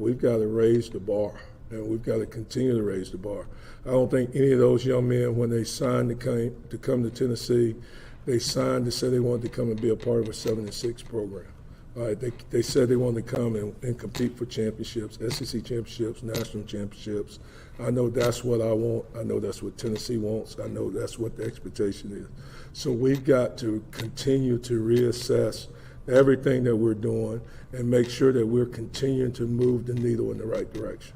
we've got to raise the bar, and we've got to continue to raise the bar. I don't think any of those young men, when they signed to come to Tennessee, they signed to say they wanted to come and be a part of a 7-6 program. All right, they said they wanted to come and compete for championships, SEC championships, national championships. I know that's what I want. I know that's what Tennessee wants. I know that's what the expectation is. So we've got to continue to reassess everything that we're doing and make sure that we're continuing to move the needle in the right direction.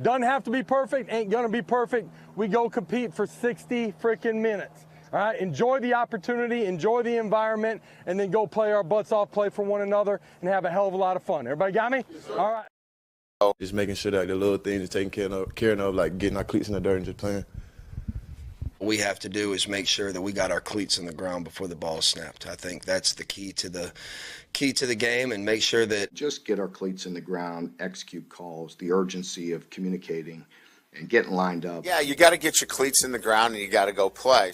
Doesn't have to be perfect, ain't gonna be perfect. We go compete for 60 freaking minutes. All right, enjoy the opportunity, enjoy the environment, and then go play our butts off, play for one another, and have a hell of a lot of fun. Everybody got me? Yes, all right. Just making sure that the little things are taken care of, like getting our cleats in the dirt and just playing. What we have to do is make sure that we got our cleats in the ground before the ball is snapped. I think that's the key to the game, and make sure that just get our cleats in the ground, execute calls, the urgency of communicating and getting lined up. Yeah, you got to get your cleats in the ground and you got to go play.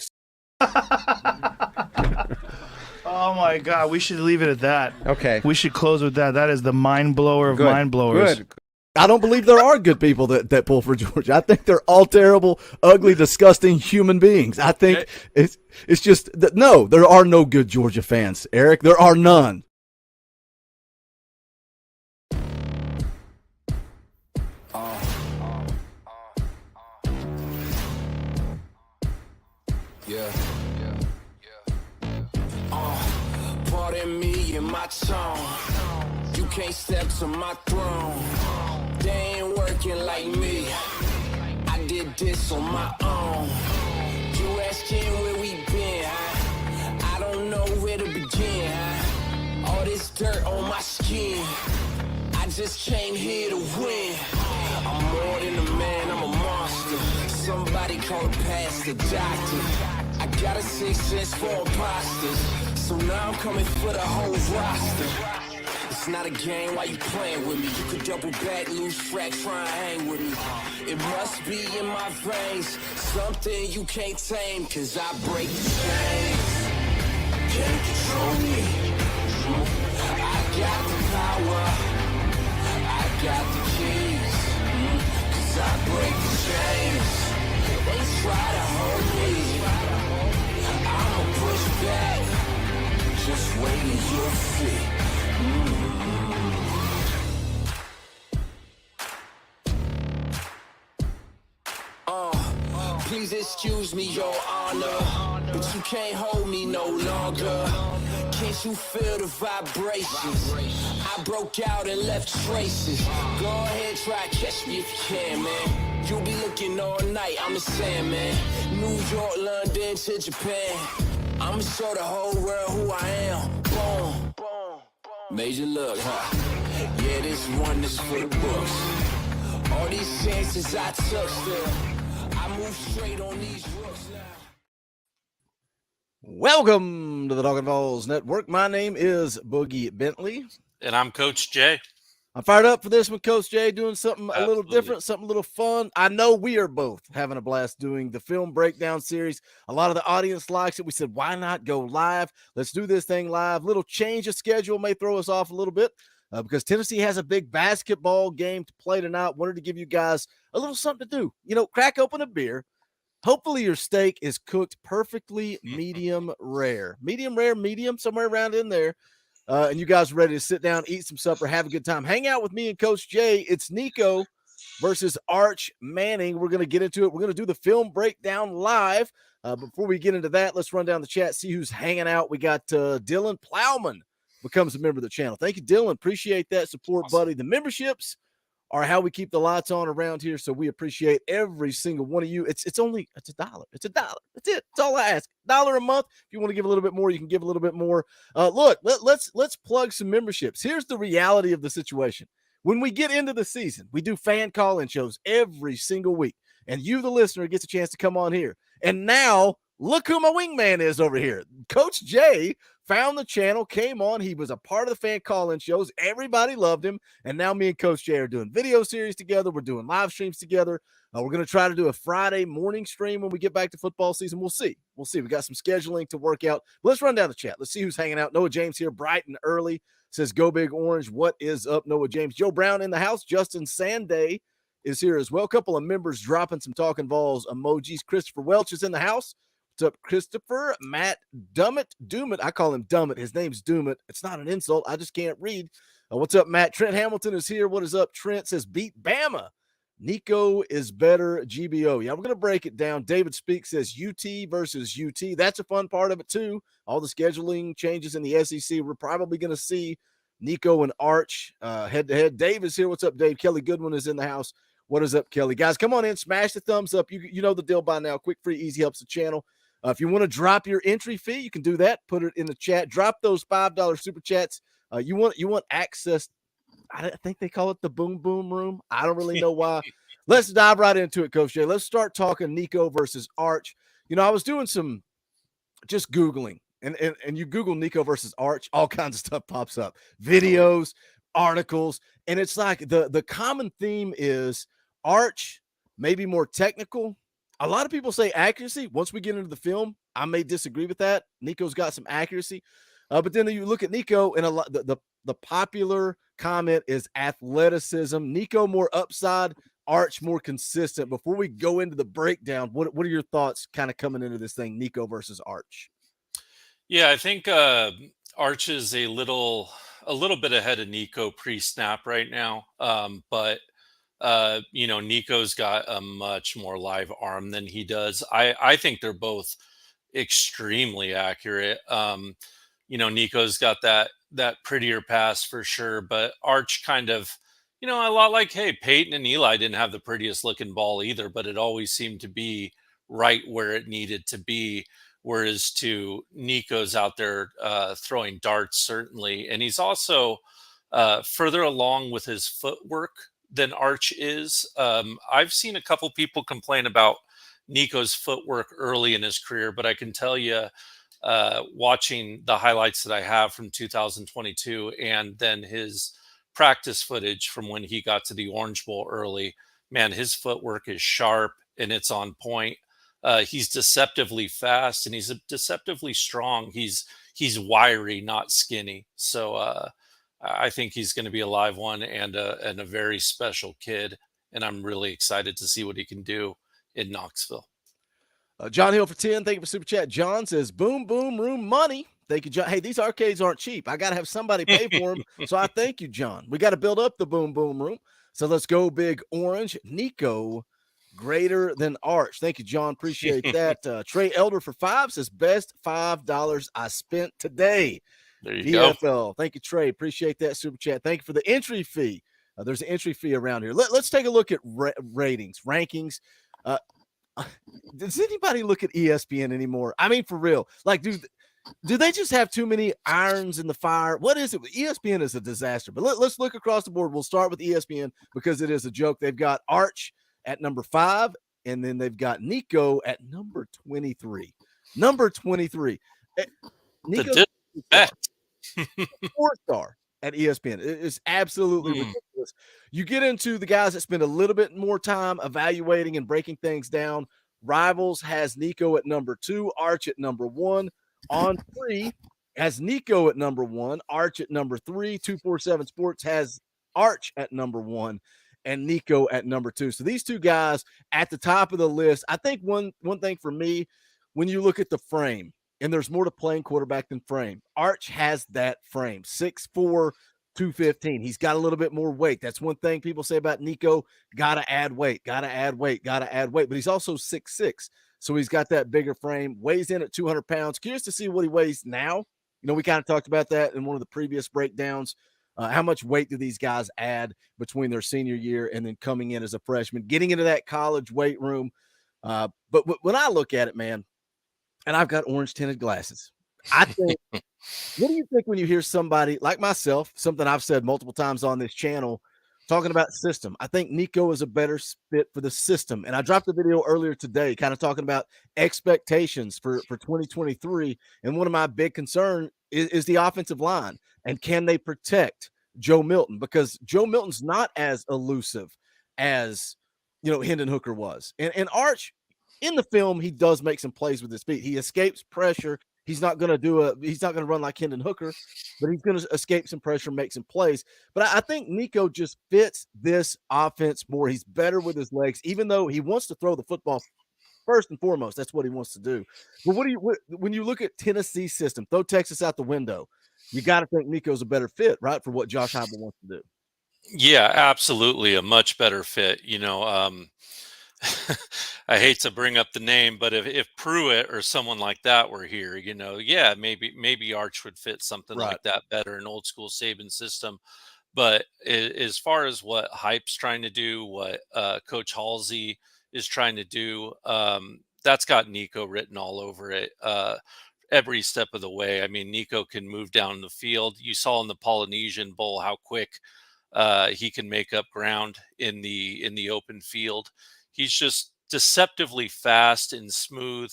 Oh my God, we should leave it at that. Okay. We should close with that. That is the mind blower of mind blowers. Good. I don't believe there are good people that pull for Georgia. I think they're all terrible, ugly, disgusting human beings. I think it's just that no, there are no good Georgia fans, Eric. There are none. Pardon me and my tone. You can't step to my throne. They ain't working like me. I did this on my own. You asking where we been, huh? I don't know where to begin, huh? All this dirt on my skin. I just came here to win. I'm more than a man, I'm a monster. Somebody call a pastor, doctor. I got a 6 sense for imposters. So now I'm coming for the whole roster. It's not a game, why you playing with me? You could double back, lose track, try and hang with me. It must be in my veins, something you can't tame, cause I break the chains. Can't control me. I got the power, I got the keys, cause I break the chains. They try to hold me, I'ma push back. Just wait and you'll see. Please excuse me, your honor, but you can't hold me no longer. Can't you feel the vibrations? I broke out and left traces. Go ahead, try catch me if you can, man. You'll be looking all night, I'm a Sandman. New York, London to Japan. I'ma show the whole world who I am. Boom, boom, major look, huh? Yeah, this one is for the books. All these chances I took still, I move straight on these rooks now. Welcome to the Talkin VAWLS Network. My name is Boogie Bentley. And I'm Coach Jay. I'm fired up for this one, Coach Jay, doing something Absolutely. a little different, something a little fun. I know we are both having a blast doing the film breakdown series. A lot of the audience likes it. We said, why not go live? Let's do this thing live. Little change of schedule may throw us off a little bit because Tennessee has a big basketball game to play tonight. Wanted to give you guys a little something to do. You know, crack open a beer. Hopefully your steak is cooked perfectly medium rare, medium, somewhere around in there. And you guys are ready to sit down, eat some supper, have a good time. Hang out with me and Coach Jay. It's Nico versus Arch Manning. We're going to get into it. We're going to do the film breakdown live. Before we get into that, let's run down the chat, see who's hanging out. We got Dylan Plowman becomes a member of the channel. Thank you, Dylan. Appreciate that support, awesome, buddy. The memberships are how we keep the lights on around here, so we appreciate every single one of you. It's $1. It's $1. That's it. That's all I ask. $1 a month. If you want to give a little bit more, you can give a little bit more. Look, let's plug some memberships. Here's the reality of the situation. When we get into the season, we do fan call-in shows every single week, and you, the listener, gets a chance to come on here. And now, look who my wingman is over here. Coach Jay found the channel, came on. He was a part of the fan call-in shows. Everybody loved him. And now me and Coach Jay are doing video series together. We're doing live streams together. We're going to try to do a Friday morning stream when we get back to football season. We'll see. We got some scheduling to work out. But let's run down the chat. Let's see who's hanging out. Noah James here, bright and early. says, go big orange. What is up, Noah James? Joe Brown in the house. Justin Sanday is here as well. A couple of members dropping some Talkin VAWLS emojis. Christopher Welch is in the house. What's up, Christopher? Matt Doomit. I call him Dummit. His name's Doomit. It's not an insult. I just can't read. What's up, Matt? Trent Hamilton is here. What is up? Trent says, beat Bama. Nico is better, GBO. Yeah, we're going to break it down. David Speak says UT versus UT. That's a fun part of it, too. All the scheduling changes in the SEC. We're probably going to see Nico and Arch head-to-head. Dave is here. What's up, Dave? Kelly Goodwin is in the house. What is up, Kelly? Guys, come on in. Smash the thumbs up. You know the deal by now. Quick, free, easy helps the channel. If you want to drop your entry fee, you can do that. Put it in the chat. Drop those $5 super chats. You want access. I think they call it the boom boom room. I don't really know why. Let's dive right into it, Coach Jay. Let's start talking Nico versus Arch. I was doing some just Googling, and you Google Nico versus Arch, all kinds of stuff pops up. Videos, articles, and it's like the common theme is Arch maybe more technical. A lot of people say accuracy. Once we get into the film, I may disagree with that. Nico's got some accuracy. But then you look at Nico, and the popular comment is athleticism. Nico more upside, Arch more consistent. Before we go into the breakdown, what are your thoughts kind of coming into this thing, Nico versus Arch? Yeah, I think Arch is a little bit ahead of Nico pre-snap right now. But Nico's got a much more live arm than he does. I think they're both extremely accurate. Nico's got that prettier pass for sure, but Arch kind of, a lot like, hey, Peyton and Eli didn't have the prettiest looking ball either, but it always seemed to be right where it needed to be. Whereas to Nico's out there throwing darts, certainly. And he's also further along with his footwork than Arch is. I've seen a couple people complain about Nico's footwork early in his career, but I can tell you, watching the highlights that I have from 2022 and then his practice footage from when he got to the Orange Bowl early, man, his footwork is sharp and it's on point. He's deceptively fast and he's deceptively strong. He's wiry, not skinny. So I think he's going to be a live one and a very special kid. And I'm really excited to see what he can do in Knoxville. John Hill for 10. Thank you for super chat. John says, boom, boom, room money. Thank you, John. Hey, these arcades aren't cheap. I got to have somebody pay for them. So I thank you, John. We got to build up the boom, boom room. So let's go big orange. Nico greater than Arch. Thank you, John. Appreciate that. Trey Elder for 5 says, best $5 I spent today. There you go. Thank you, Trey. Appreciate that super chat. Thank you for the entry fee. There's an entry fee around here. Let's take a look at rankings. Does anybody look at ESPN anymore? I mean, for real. Like, do they just have too many irons in the fire? What is it? ESPN is a disaster. But let's look across the board. We'll start with ESPN because it is a joke. They've got Arch at number 5, and then they've got Nico at number 23. Number 23. Nico, 4-star at ESPN. It's absolutely ridiculous. You get into the guys that spend a little bit more time evaluating and breaking things down. Rivals has Nico at number 2, Arch at number 1. On 3 has Nico at number 1, Arch at number 3. 247 Sports has Arch at number 1 and Nico at number 2. So these two guys at the top of the list. I think one thing for me, when you look at the frame, and there's more to playing quarterback than frame, Arch has that frame, 6'4", 215. He's got a little bit more weight. That's one thing people say about Nico. Got to add weight. But he's also 6'6". So he's got that bigger frame, weighs in at 200 pounds. Curious to see what he weighs now. We kind of talked about that in one of the previous breakdowns. How much weight do these guys add between their senior year and then coming in as a freshman, getting into that college weight room? But when I look at it, man, and I've got orange tinted glasses, I think, what do you think when you hear somebody like myself, something I've said multiple times on this channel, talking about system? I think Nico is a better fit for the system. And I dropped a video earlier today kind of talking about expectations for 2023. And one of my big concerns is the offensive line. And can they protect Joe Milton? Because Joe Milton's not as elusive as, Hendon Hooker was. And Arch, in the film, he does make some plays with his feet. He escapes pressure. He's not going to run like Hendon Hooker, but he's going to escape some pressure, make some plays. But I think Nico just fits this offense more. He's better with his legs, even though he wants to throw the football first and foremost. That's what he wants to do. But when you look at Tennessee's system, throw Texas out the window, you got to think Nico's a better fit, right, for what Josh Heupel wants to do. Yeah, absolutely, a much better fit. I hate to bring up the name, but if Pruitt or someone like that were here, yeah, maybe Arch would fit something Right. like that better, an old school Saban system. But as far as what Hype's trying to do, what Coach Halsey is trying to do, that's got Nico written all over it. Every step of the way. I mean, Nico can move down the field. You saw in the Polynesian Bowl how quick he can make up ground in the open field. He's just deceptively fast and smooth.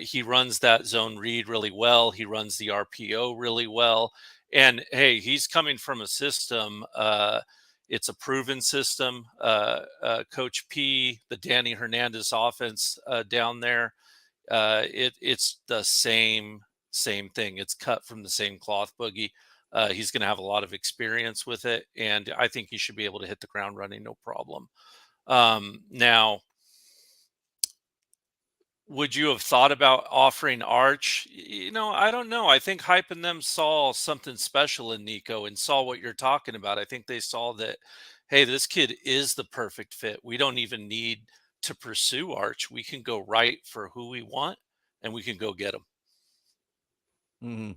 He runs that zone read really well. He runs the RPO really well. And hey, he's coming from a system. It's a proven system. Coach P, the Danny Hernandez offense down there, it's the same thing. It's cut from the same cloth, Boogie. He's going to have a lot of experience with it, and I think he should be able to hit the ground running, no problem. Now, would you have thought about offering Arch? I don't know. I think Hype and them saw something special in Nico and saw what you're talking about. I think they saw that, hey, this kid is the perfect fit. We don't even need to pursue Arch. We can go right for who we want, and we can go get him. Mm-hmm.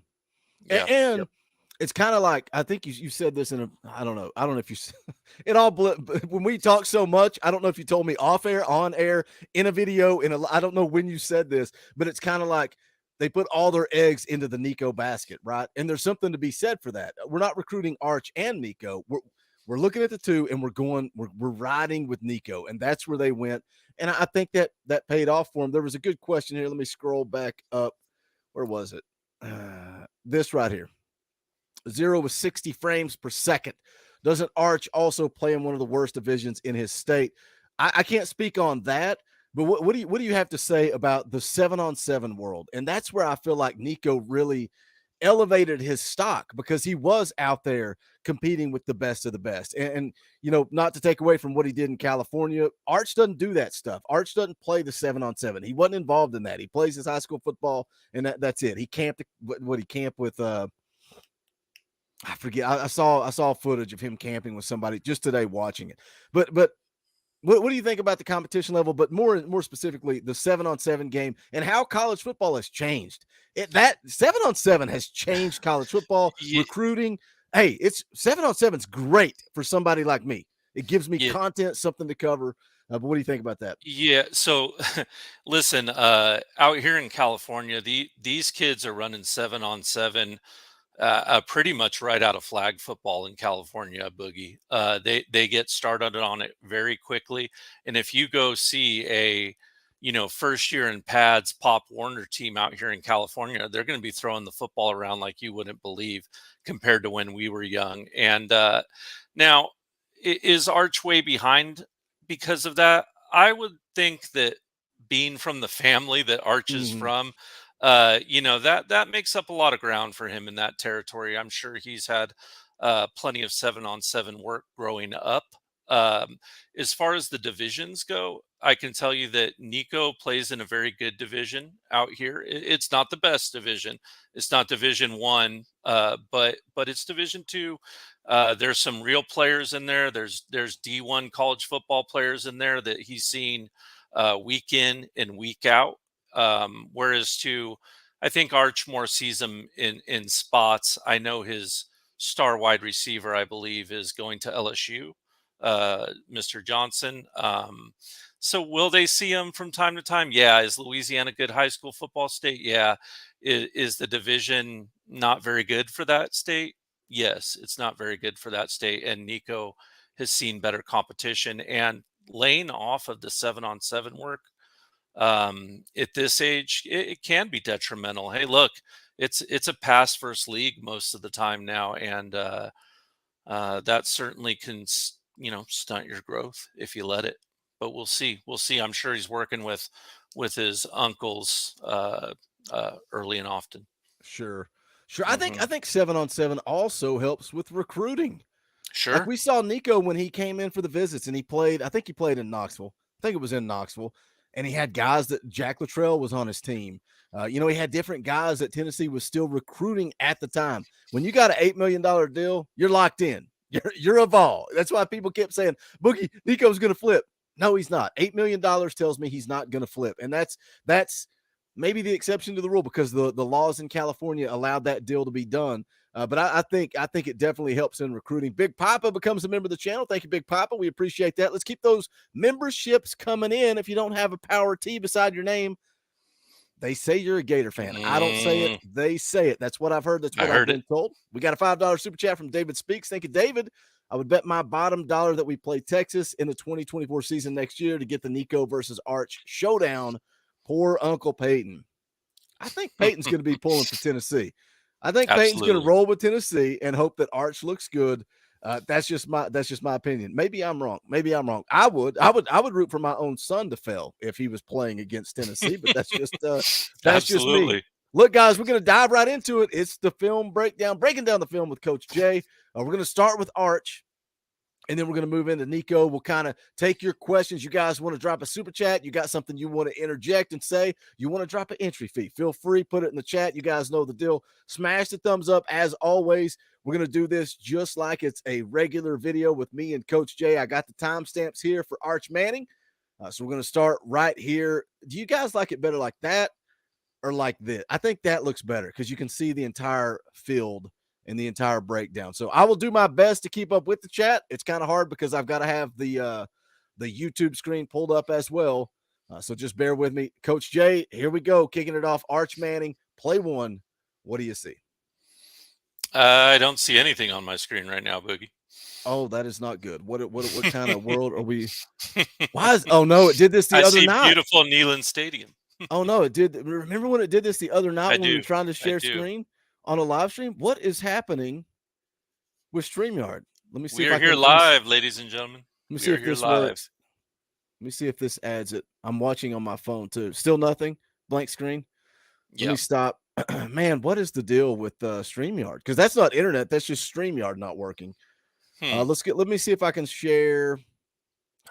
Yeah. And it's kind of like, I think you said this I don't know if you, it all, when we talk so much, I don't know if you told me off air, on air, in a video, I don't know when you said this, but it's kind of like they put all their eggs into the Nico basket, right? And there's something to be said for that. We're not recruiting Arch and Nico. We're looking at the two, and we're riding with Nico, and that's where they went. And I think that paid off for them. There was a good question here. Let me scroll back up. Where was it? This right here. 0 with 60 frames per second. Doesn't Arch also play in one of the worst divisions in his state? I can't speak on that, but what do you have to say about the 7-on-7 world? And that's where I feel like Nico really elevated his stock, because he was out there competing with the best of the best. And not to take away from what he did in California, Arch doesn't do that stuff. Arch doesn't play the 7-on-7. He wasn't involved in that. He plays his high school football, and that's it. He camped with I forget. I saw footage of him camping with somebody just today watching it. But what do you think about the competition level, but more specifically the 7-on-7 game and how college football has changed? That 7-on-7 has changed college football recruiting. Hey, it's 7-on-7's great for somebody like me. It gives me content, something to cover. But what do you think about that? Yeah. So listen, out here in California, these kids are running 7-on-7 pretty much right out of flag football in California, Boogie. They get started on it very quickly. And if you go see a, first year in pads Pop Warner team out here in California, they're going to be throwing the football around like you wouldn't believe compared to when we were young. And now, is Arch way behind because of that? I would think that being from the family that Arch is from, that makes up a lot of ground for him in that territory. I'm sure he's had plenty of 7-on-7 work growing up. As far as the divisions go, I can tell you that Nico plays in a very good division out here. It's not the best division. It's not Division 1, but it's Division 2. There's some real players in there. There's D1 college football players in there that he's seen week in and week out. Whereas I think Arch more sees him in spots. I know his star wide receiver, I believe, is going to LSU, Mr. Johnson. So will they see him from time to time? Yeah. Is Louisiana a good high school football state? Yeah. Is the division not very good for that state? Yes, it's not very good for that state. And Nico has seen better competition, and laying off of the 7-on-7 work at this age, it can be detrimental. Hey, look, it's a pass first league most of the time now, and that certainly can stunt your growth if you let it. But we'll see. I'm sure he's working with his uncle's early and often. Sure. I think 7-on-7 also helps with recruiting. Sure. Like we saw Nico when he came in for the visits and he played, I think he played in Knoxville. I think it was in Knoxville. And he had guys that Jack Luttrell was on his team. He had different guys that Tennessee was still recruiting at the time. When you got an $8 million deal, you're locked in. You're a Vol. That's why people kept saying, Boogie, Nico's going to flip. No, he's not. $8 million tells me he's not going to flip. And that's maybe the exception to the rule because the laws in California allowed that deal to be done. But I think it definitely helps in recruiting. Big Papa becomes a member of the channel. Thank you, Big Papa. We appreciate that. Let's keep those memberships coming in. If you don't have a Power T beside your name, they say you're a Gator fan. I don't say it. They say it. That's what I've heard. That's what I've been told. We got a $5 super chat from David Speaks. Thank you, David. I would bet my bottom dollar that we play Texas in the 2024 season next year to get the Nico versus Arch showdown. Poor Uncle Peyton. I think Peyton's going to be pulling for Tennessee. I think Peyton's going to roll with Tennessee and hope that Arch looks good. That's just my opinion. Maybe I'm wrong. I would root for my own son to fail if he was playing against Tennessee, but that's just me. Look, guys, we're going to dive right into it. It's the film breakdown, breaking down the film with Coach Jay. We're going to start with Arch, and then we're going to move into Nico. We'll kind of take your questions. You guys want to drop a super chat? You got something you want to interject and say? You want to drop an entry fee? Feel free, put it in the chat. You guys know the deal. Smash the thumbs up. As always, we're going to do this just like it's a regular video with me and Coach Jay. I got the timestamps here for Arch Manning. So we're going to start right here. Do you guys like it better like that or like this? I think that looks better because you can see the entire field and the entire breakdown. So I will do my best to keep up with the chat. It's kind of hard because I've got to have the YouTube screen pulled up as well. So just bear with me. Coach Jay, here we go. Kicking it off. Arch Manning, play one. What do you see? I don't see anything on my screen right now, Boogie. Oh, that is not good. What kind of world are we? Why is? Oh no, it did this the other night. Beautiful Neyland Stadium. Oh no, it did. Remember when it did this the other night when we were trying to share screen on a live stream? What is happening with StreamYard? Let me see. We are here live, ladies and gentlemen. Let me see if this works. Let me see if this adds it. I'm watching on my phone too. Still nothing. Blank screen. Let me stop. Man, what is the deal with StreamYard? Because that's not internet. That's just StreamYard not working. Let me see if I can share.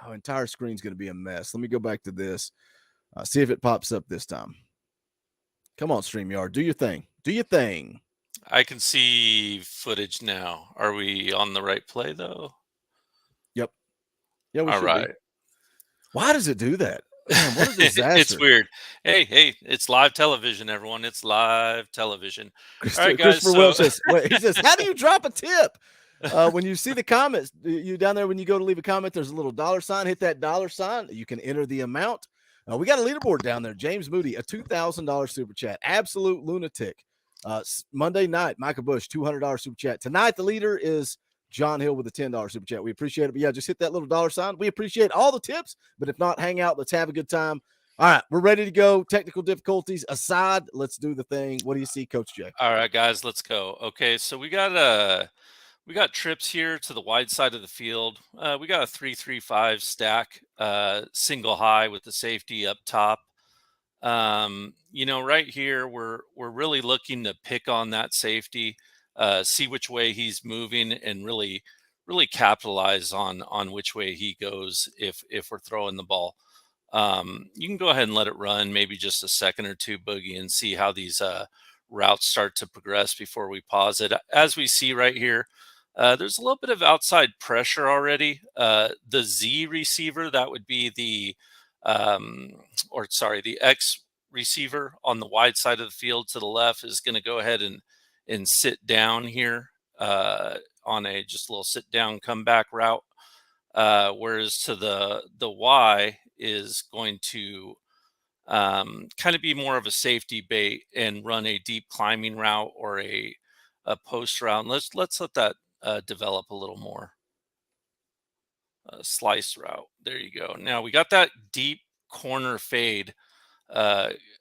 Oh, entire screen's going to be a mess. Let me go back to this. See if it pops up this time. Come on, StreamYard. Do your thing. Do your thing. I can see footage now. Are we on the right play, though? Yep. Yeah, we all right. Be. Why does it do that? Man, what a disaster. It's weird. Hey, it's live television, everyone. It's live television. All right, guys. Christopher Welch says, he says, how do you drop a tip? When you see the comments, you down there, when you go to leave a comment, there's a little $sign. Hit that $sign. You can enter the amount. We got a leaderboard down there. James Moody, a $2,000 super chat. Absolute lunatic. Monday night, Micah Bush, $200 super chat. Tonight, the leader is John Hill with a $10 super chat. We appreciate it. But yeah, just hit that little $sign. We appreciate all the tips, but if not, hang out. Let's have a good time. All right, we're ready to go. Technical difficulties aside, let's do the thing. What do you see, Coach Jay? All right, guys, let's go. Okay, so we got trips here to the wide side of the field. We got a 3-3-5 stack, single high with the safety up top. Right here, we're really looking to pick on that safety, see which way he's moving, and really capitalize on which way he goes if we're throwing the ball. You can go ahead and let it run maybe just a second or two, Boogie, and see how these routes start to progress before we pause it. As we see right here, there's a little bit of outside pressure already. The Z receiver, that would be the X receiver on the wide side of the field to the left, is going to go ahead and sit down here on a just little sit down comeback route. Whereas to the Y is going to kind of be more of a safety bait and run a deep climbing route or a post route. Let's let that develop a little more. Slice route. There you go. Now we got that deep corner fade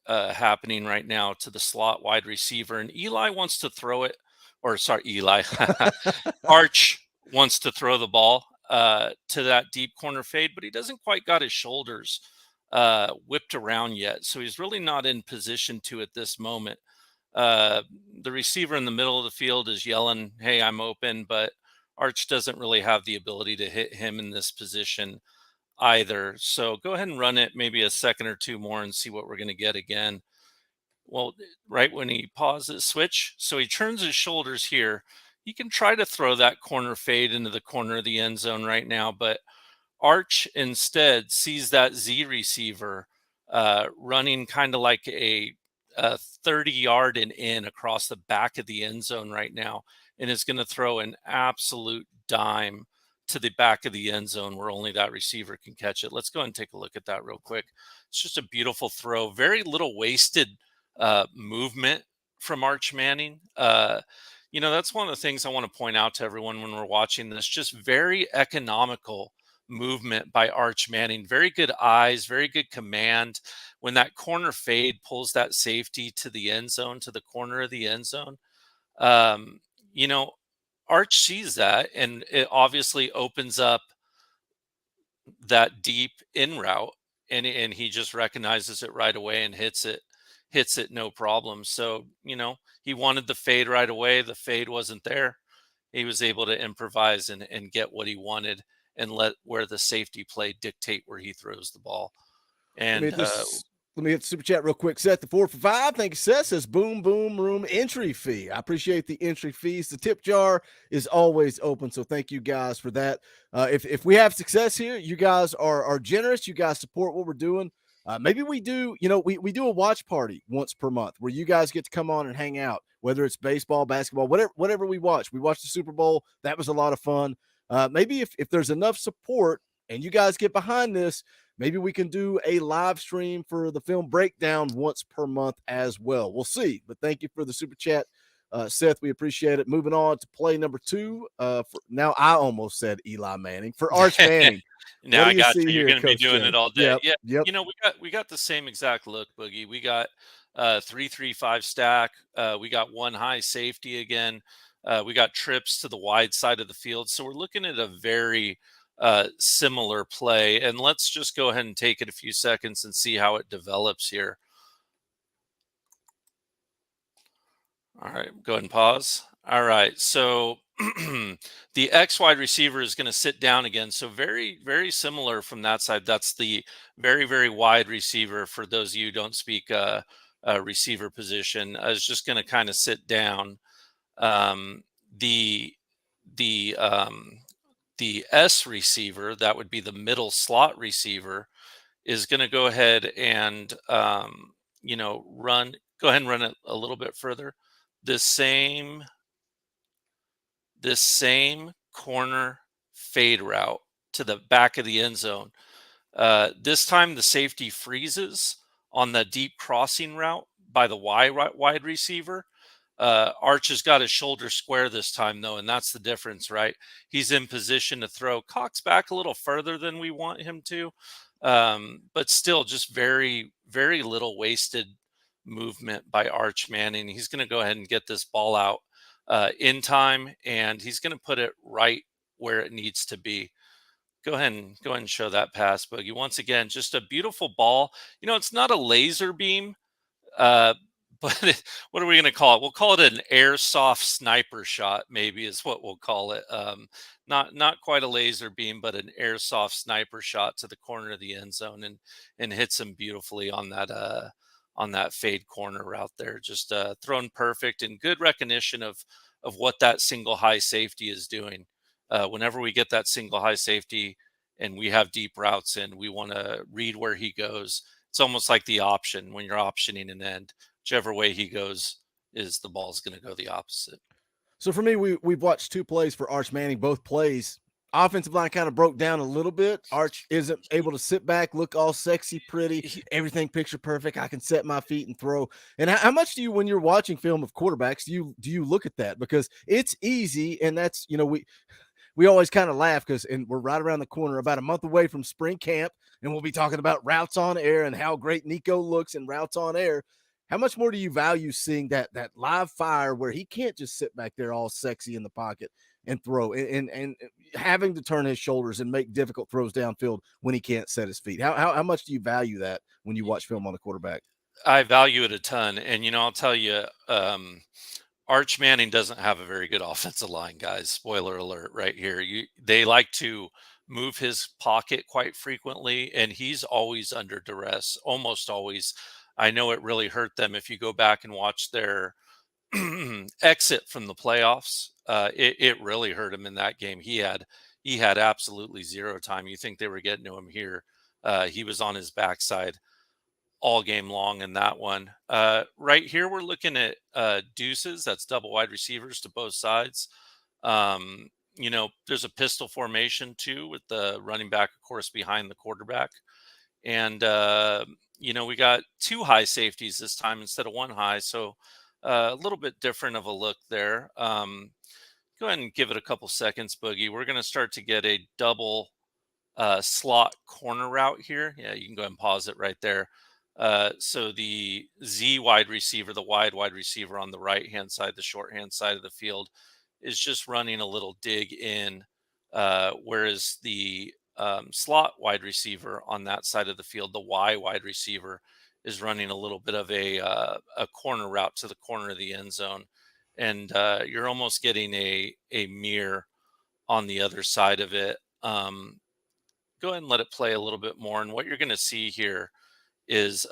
happening right now to the slot wide receiver, and Eli wants to throw it, Arch wants to throw the ball to that deep corner fade, but he doesn't quite got his shoulders whipped around yet. So he's really not in position to at this moment. The receiver in the middle of the field is yelling, "Hey, I'm open," but Arch doesn't really have the ability to hit him in this position either. So go ahead and run it maybe a second or two more and see what we're going to get again. Well, right when he pauses, switch. So he turns his shoulders here. He can try to throw that corner fade into the corner of the end zone right now, but Arch instead sees that Z receiver running kind of like a 30-yard and in across the back of the end zone right now, and is going to throw an absolute dime to the back of the end zone where only that receiver can catch it. Let's go and take a look at that real quick. It's just a beautiful throw. Very little wasted movement from Arch Manning. That's one of the things I want to point out to everyone when we're watching this. Just very economical movement by Arch Manning. Very good eyes, very good command. When that corner fade pulls that safety to the end zone, to the corner of the end zone, Arch sees that, and it obviously opens up that deep in route, and he just recognizes it right away and hits it no problem. So he wanted the fade right away. The fade wasn't there. He was able to improvise and get what he wanted and let where the safety play dictate where he throws the ball. And let me hit the super chat real quick. Seth, the 4 for 5. Thank you, Seth. Says boom, boom room entry fee. I appreciate the entry fees. The tip jar is always open. So thank you guys for that. If we have success here, you guys are generous. You guys support what we're doing. Maybe we do, we do a watch party once per month where you guys get to come on and hang out, whether it's baseball, basketball, whatever we watch. We watched the Super Bowl. That was a lot of fun. Maybe if there's enough support and you guys get behind this, maybe we can do a live stream for the film breakdown once per month as well. We'll see. But thank you for the super chat, Seth. We appreciate it. Moving on to play number 2. Now I almost said Eli Manning for Arch Manning. Now I got you. You're going to be doing it all day. Yep. We got the same exact look, Boogie. We got 3-3-5 stack. We got one high safety again. We got trips to the wide side of the field. So we're looking at a very similar play. And let's just go ahead and take it a few seconds and see how it develops here. All right, go ahead and pause. All right, so the X wide receiver is going to sit down again. So very, very similar from that side. That's the very, very wide receiver. For those of you who don't speak receiver position, is just going to kind of sit down. The S receiver, that would be the middle slot receiver, is going to go ahead and run. Go ahead and run it a little bit further. This same corner fade route to the back of the end zone. This time the safety freezes on the deep crossing route by the wide receiver. Arch has got his shoulder square this time, though, and that's the difference, right? He's in position to throw. Cox back a little further than we want him to, but still just very, very little wasted movement by Arch Manning. He's going to go ahead and get this ball out in time, and he's going to put it right where it needs to be. Go ahead and show that pass, Boogie. Once again, just a beautiful ball. It's not a laser beam, but what are we going to call it? We'll call it an airsoft sniper shot, maybe is what we'll call it. Not quite a laser beam, but an airsoft sniper shot to the corner of the end zone, and hits him beautifully on that fade corner route there. Just thrown perfect, and good recognition of what that single high safety is doing. Whenever we get that single high safety and we have deep routes in, we want to read where he goes. It's almost like the option when you're optioning an end. Whichever way he goes, is the ball's going to go the opposite. So for me, we've watched 2 plays for Arch Manning. Both plays, offensive line kind of broke down a little bit. Arch isn't able to sit back, look all sexy, pretty, everything picture perfect. I can set my feet and throw. And how much do you, when you're watching film of quarterbacks, do you look at that? Because it's easy, and that's, we always kind of laugh because we're right around the corner, about a month away from spring camp, and we'll be talking about routes on air and how great Nico looks in routes on air. How much more do you value seeing that live fire where he can't just sit back there all sexy in the pocket? and throw and having to turn his shoulders and make difficult throws downfield when he can't set his feet. How much do you value that when you watch film on the quarterback? I value it a ton. And, I'll tell you, Arch Manning doesn't have a very good offensive line, guys. Spoiler alert right here. They like to move his pocket quite frequently, and he's always under duress, almost always. I know it really hurt them. If you go back and watch their exit from the playoffs, it really hurt him in that game. He had absolutely zero time. You think they were getting to him here. He was on his backside all game long in that one. Right here, we're looking at deuces. That's double wide receivers to both sides. There's a pistol formation too, with the running back, of course, behind the quarterback. And, we got 2 high safeties this time instead of 1 high. So a little bit different of a look there. Go ahead and give it a couple seconds, Boogie. We're going to start to get a double slot corner route here. Yeah, you can go ahead and pause it right there. So the Z wide receiver, the wide receiver on the right-hand side, the short-hand side of the field, is just running a little dig in, whereas the slot wide receiver on that side of the field, the Y wide receiver, is running a little bit of a corner route to the corner of the end zone. And you're almost getting a mirror on the other side of it. Go ahead and let it play a little bit more. And what you're going to see here is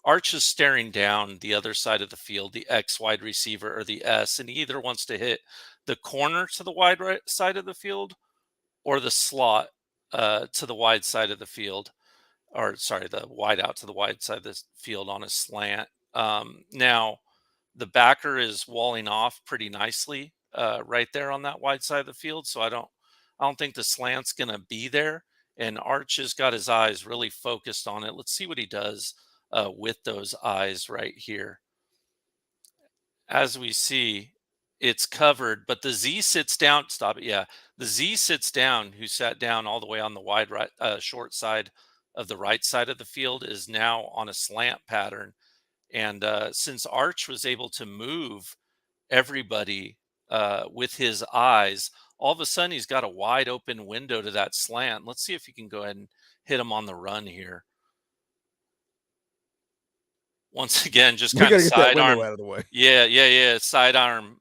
Arch is staring down the other side of the field, the X wide receiver or the S, and he either wants to hit the corner to the wide right side of the field or the slot to the wide side of the field, or sorry, the wide out to the wide side of the field on a slant. Now, the backer is walling off pretty nicely right there on that wide side of the field, so I don't think the slant's going to be there. And Arch has got his eyes really focused on it. Let's see what he does with those eyes right here. As we see, it's covered, but the Z sits down. Stop it. Yeah. The Z sits down, who sat down all the way on the wide right, short side of the right side of the field, is now on a slant pattern. And since Arch was able to move everybody with his eyes, all of a sudden he's got a wide open window to that slant. Let's see if he can go ahead and hit him on the run here. Once again, just kind of sidearm out of the way. Yeah. Sidearm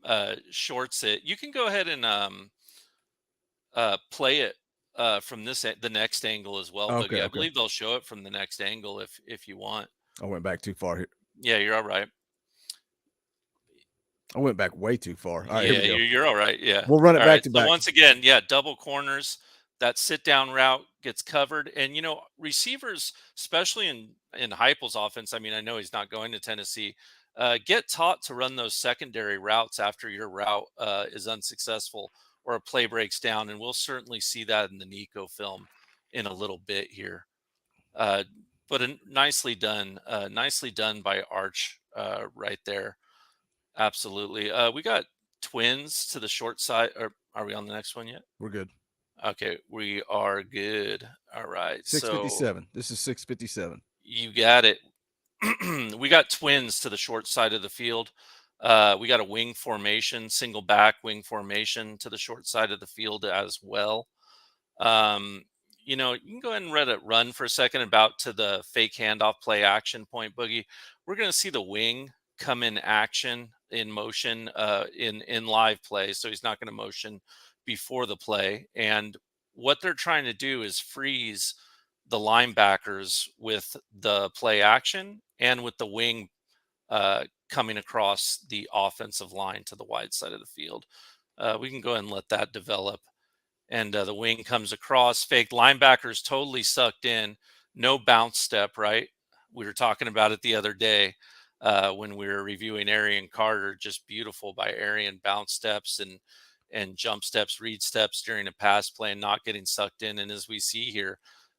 shorts it. You can go ahead and play it from the next angle as well. Okay, I believe they'll show it from the next angle if you want. I went back too far here. Yeah, you're all right. I went back way too far. All right, yeah, here we go. you're all right. Yeah, We'll run it all back right, to so back. Once again, yeah, double corners. That sit down route gets covered, and receivers, especially in Heupel's offense. I mean, I know he's not going to Tennessee. Get taught to run those secondary routes after your route is unsuccessful or a play breaks down, and we'll certainly see that in the Nico film in a little bit here. But nicely done by Arch right there. Absolutely. We got twins to the short side. Or are we on the next one yet? We're good. Okay, we are good. All right. 657. This is 657. You got it. We got twins to the short side of the field. We got a wing formation, single back wing formation to the short side of the field as well. You can go ahead and let it run for a second about to the fake handoff play action point, Boogie. We're going to see the wing come in action, in motion, in live play. So he's not going to motion before the play. And what they're trying to do is freeze the linebackers with the play action and with the wing coming across the offensive line to the wide side of the field. We can go ahead and let that develop. And the wing comes across, fake linebackers totally sucked in, no bounce step, right? We were talking about it the other day when we were reviewing Arian Carter, just beautiful by Arian, bounce steps and jump steps, read steps during a pass play and not getting sucked in. And as we see here,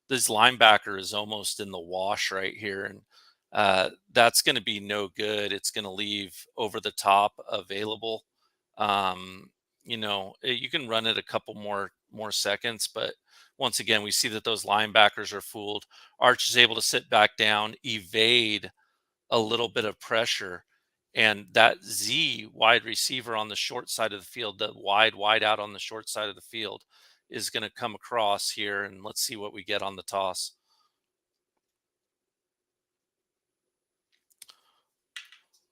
this linebacker is almost in the wash right here. And that's going to be no good. It's going to leave over the top available. You can run it a couple more seconds, but once again, we see that those linebackers are fooled. Arch is able to sit back down, evade a little bit of pressure, And that Z wide receiver on the short side of the field, the wide out on the short side of the field, is going to come across here. And let's see what we get on the toss.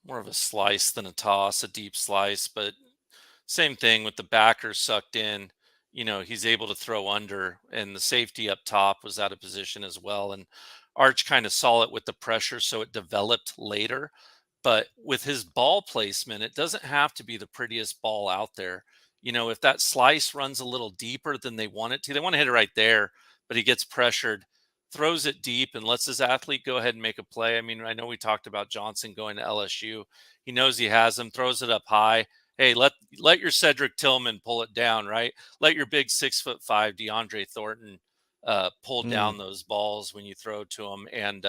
More of a slice than a toss, a deep slice, but same thing with the backer sucked in. He's able to throw under, and the safety up top was out of position as well. And Arch kind of saw it with the pressure, so it developed later. But with his ball placement, it doesn't have to be the prettiest ball out there. If that slice runs a little deeper than they want it to, they want to hit it right there, but he gets pressured, throws it deep, and lets his athlete go ahead and make a play. I mean, I know we talked about Johnson going to LSU. He knows he has him, throws it up high. Hey, let your Cedric Tillman pull it down, right? Let your big 6'5" DeAndre Thornton pull down those balls when you throw to him. And,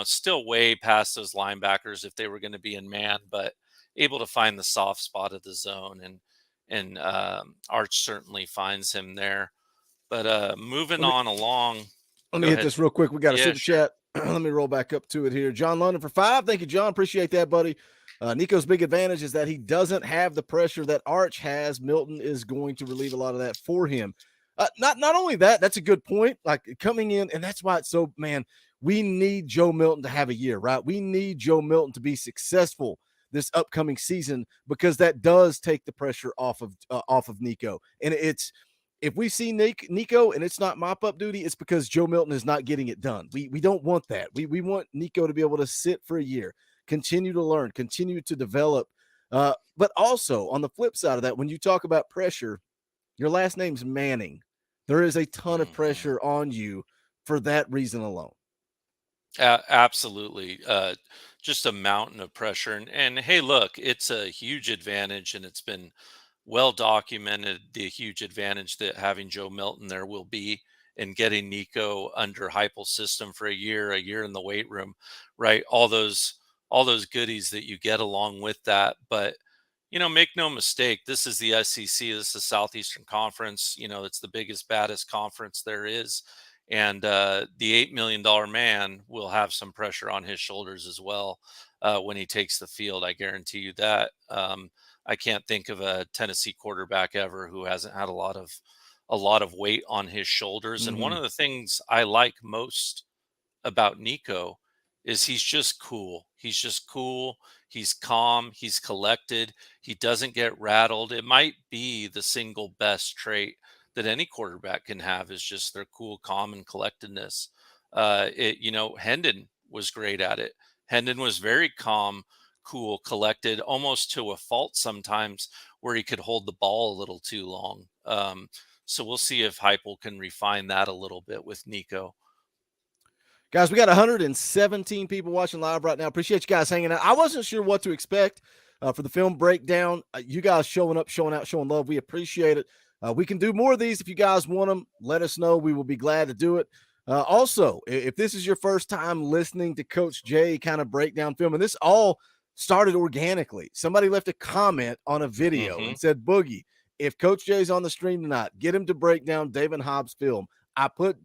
still way past those linebackers if they were going to be in man, but able to find the soft spot of the zone. And Arch certainly finds him there. But moving on along. Let me hit this real quick. We got a super chat. Let me roll back up to it here. John London for 5. Thank you, John. Appreciate that, buddy. Nico's big advantage is that he doesn't have the pressure that Arch has. Milton is going to relieve a lot of that for him. Not only that, that's a good point. Like coming in, and that's why it's so, man, we need Joe Milton to have a year, right? We need Joe Milton to be successful this upcoming season because that does take the pressure off of Nico. And it's, if we see Nico and it's not mop-up duty, it's because Joe Milton is not getting it done. We don't want that. We want Nico to be able to sit for a year, continue to learn, continue to develop. But also, on the flip side of that, when you talk about pressure, your last name's Manning. There is a ton of pressure on you for that reason alone. Absolutely. Just a mountain of pressure. And hey, look, it's a huge advantage, and it's been well documented the huge advantage that having Joe Milton there will be in getting Nico under Heupel's system for a year in the weight room, right? All those goodies that you get along with that. But make no mistake, this is the SEC, this is Southeastern Conference. It's the biggest, baddest conference there is. And the $8 million man will have some pressure on his shoulders as well when he takes the field. I guarantee you that. I can't think of a Tennessee quarterback ever who hasn't had a lot of weight on his shoulders. And one of the things I like most about Nico is he's just cool. He's calm. He's collected. He doesn't get rattled. It might be the single best trait that any quarterback can have, is just their cool, calm, and collectedness. Hendon was great at it. Hendon was very calm, cool, collected, almost to a fault sometimes, where he could hold the ball a little too long. So we'll see if Heupel can refine that a little bit with Nico. Guys, we got 117 people watching live right now. Appreciate you guys hanging out. I wasn't sure what to expect for the film breakdown. You guys showing up, showing out, showing love. We appreciate it. We can do more of these. If you guys want them, let us know. We will be glad to do it. Also, if this is your first time listening to Coach Jay kind of break down film, and this all started organically. Somebody left a comment on a video and said, Boogie, if Coach Jay's on the stream tonight, get him to break down David Hobbs' film. I put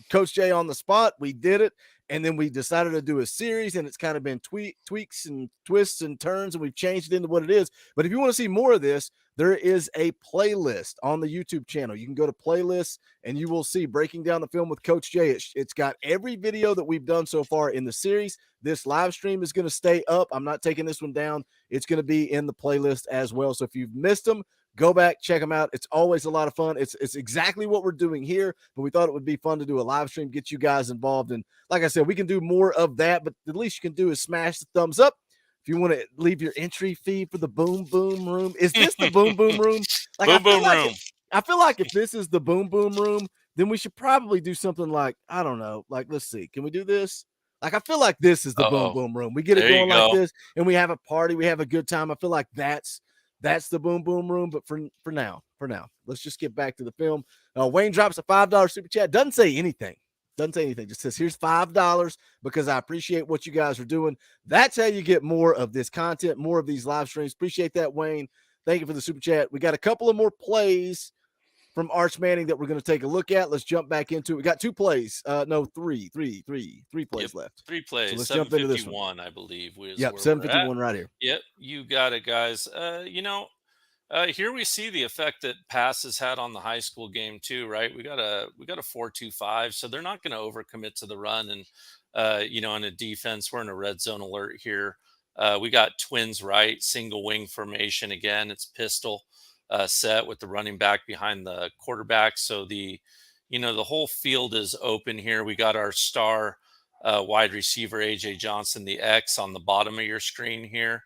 Coach Jay on the spot. We did it. And then we decided to do a series, and it's kind of been tweaks and twists and turns, and we've changed it into what it is. But if you want to see more of this, there is a playlist on the YouTube channel. You can go to playlists, and you will see Breaking Down the Film with Coach Jay. It's got every video that we've done so far in the series. This live stream is going to stay up. I'm not taking this one down. It's going to be in the playlist as well. So if you've missed them, go back, check them out. It's always a lot of fun. It's exactly what we're doing here, but we thought it would be fun to do a live stream, get you guys involved. And like I said, we can do more of that, but the least you can do is smash the thumbs up. If you want to leave your entry fee for the Boom Boom Room. Is this the Boom Boom Room? Like, Boom Boom Room. I feel like if this is the Boom Boom Room, then we should probably do something like, I don't know, like, let's see. Can we do this? Like, I feel like this is the Boom Boom Room. We get it going like this, and we have a party. We have a good time. I feel like that's the Boom Boom Room. But for now, let's just get back to the film. Wayne drops a $5 super chat. Doesn't say anything. Just says, here's $5 because I appreciate what you guys are doing. That's how you get more of this content, more of these live streams. Appreciate that, Wayne. Thank you for the super chat. We got a couple of more plays from Arch Manning that we're going to take a look at. Let's jump back into it. We got 2 plays. No, three plays left. 3 plays. So let's jump into this one. 751, I believe, was Yep, where 751 we're at. right here. Yep, you got it, guys. Here we see the effect that pass has had on the high school game too, right? We got a 4-2-5, so they're not going to overcommit to the run. And in a defense, we're in a red zone alert here. We got twins right, single wing formation again. It's pistol set with the running back behind the quarterback. So the whole field is open here. We got our star wide receiver AJ Johnson, the X, on the bottom of your screen here.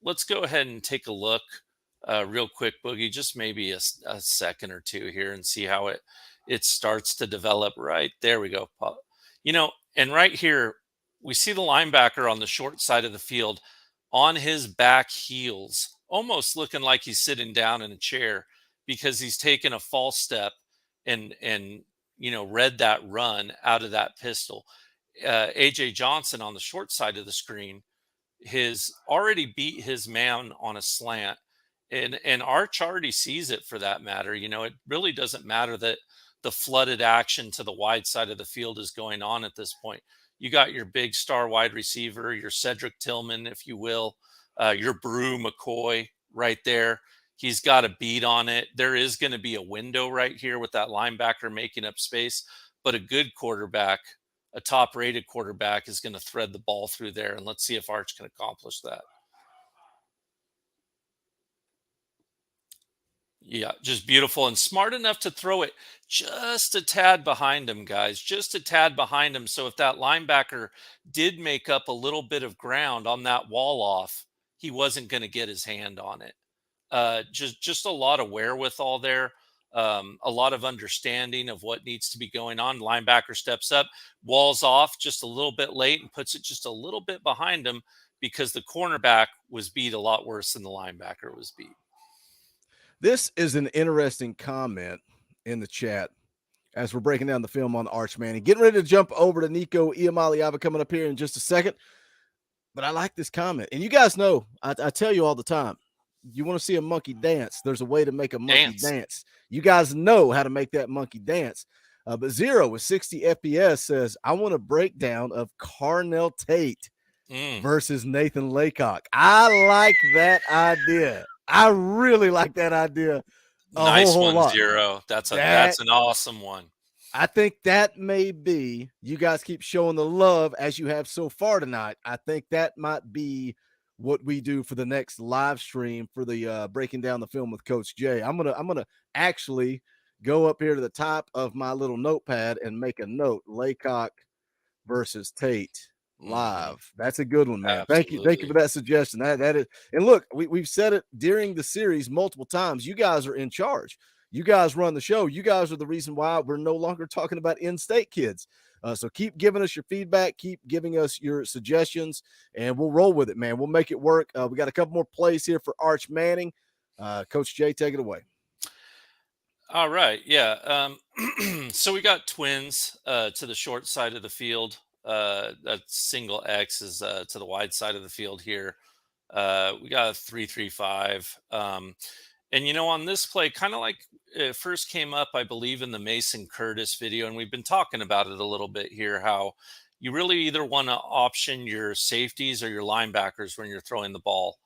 Let's go ahead and take a look real quick, Boogie, just maybe a second or two here, and see how it starts to develop. Right there we go. And right here we see the linebacker on the short side of the field on his back heels, almost looking like he's sitting down in a chair because he's taken a false step and read that run out of that pistol. AJ Johnson on the short side of the screen has already beat his man on a slant, and Arch already sees it, for that matter. It really doesn't matter that the flooded action to the wide side of the field is going on at this point. You got your big star wide receiver, your Cedric Tillman, if you will, your Brew McCoy right there. He's got a beat on it. There is going to be a window right here with that linebacker making up space, but a good quarterback, a top-rated quarterback, is going to thread the ball through there, and let's see if Arch can accomplish that. Yeah, just beautiful, and smart enough to throw it just a tad behind him, guys, just a tad behind him. So if that linebacker did make up a little bit of ground on that wall off, he wasn't going to get his hand on it. Just a lot of wherewithal there. A lot of understanding of what needs to be going on. Linebacker steps up, walls off just a little bit late, and puts it just a little bit behind him because the cornerback was beat a lot worse than the linebacker was beat. This is an interesting comment in the chat as we're breaking down the film on Arch Manning. Getting ready to jump over to Nico Iamaleava coming up here in just a second. But I like this comment. And you guys know, I tell you all the time, you want to see a monkey dance, there's a way to make a monkey dance. You guys know how to make that monkey dance. But Zero with 60 FPS says, I want a breakdown of Carnell Tate versus Nathan Laycock. I like that idea. I really like that idea. Nice one, Zero. That's an awesome one. I think that may be, you guys keep showing the love as you have so far tonight. I think that might be what we do for the next live stream for the breaking down the film with Coach Jay. I'm gonna actually go up here to the top of my little notepad and make a note: Laycock versus Tate live. That's a good one, man. Absolutely. Thank you for that suggestion. That is, and look, we've said it during the series multiple times. You guys are in charge. You guys run the show. You guys are the reason why we're no longer talking about in-state kids. So keep giving us your feedback, keep giving us your suggestions, and we'll roll with it, man. We'll make it work. We got a couple more plays here for Arch Manning. Coach Jay, take it away. All right. Yeah. So we got twins to the short side of the field. That single X is to the wide side of the field here. We got a 3-3-5. And, on this play, kind of like it first came up, I believe, in the Mason Curtis video, and we've been talking about it a little bit here, how you really either want to option your safeties or your linebackers when you're throwing the ball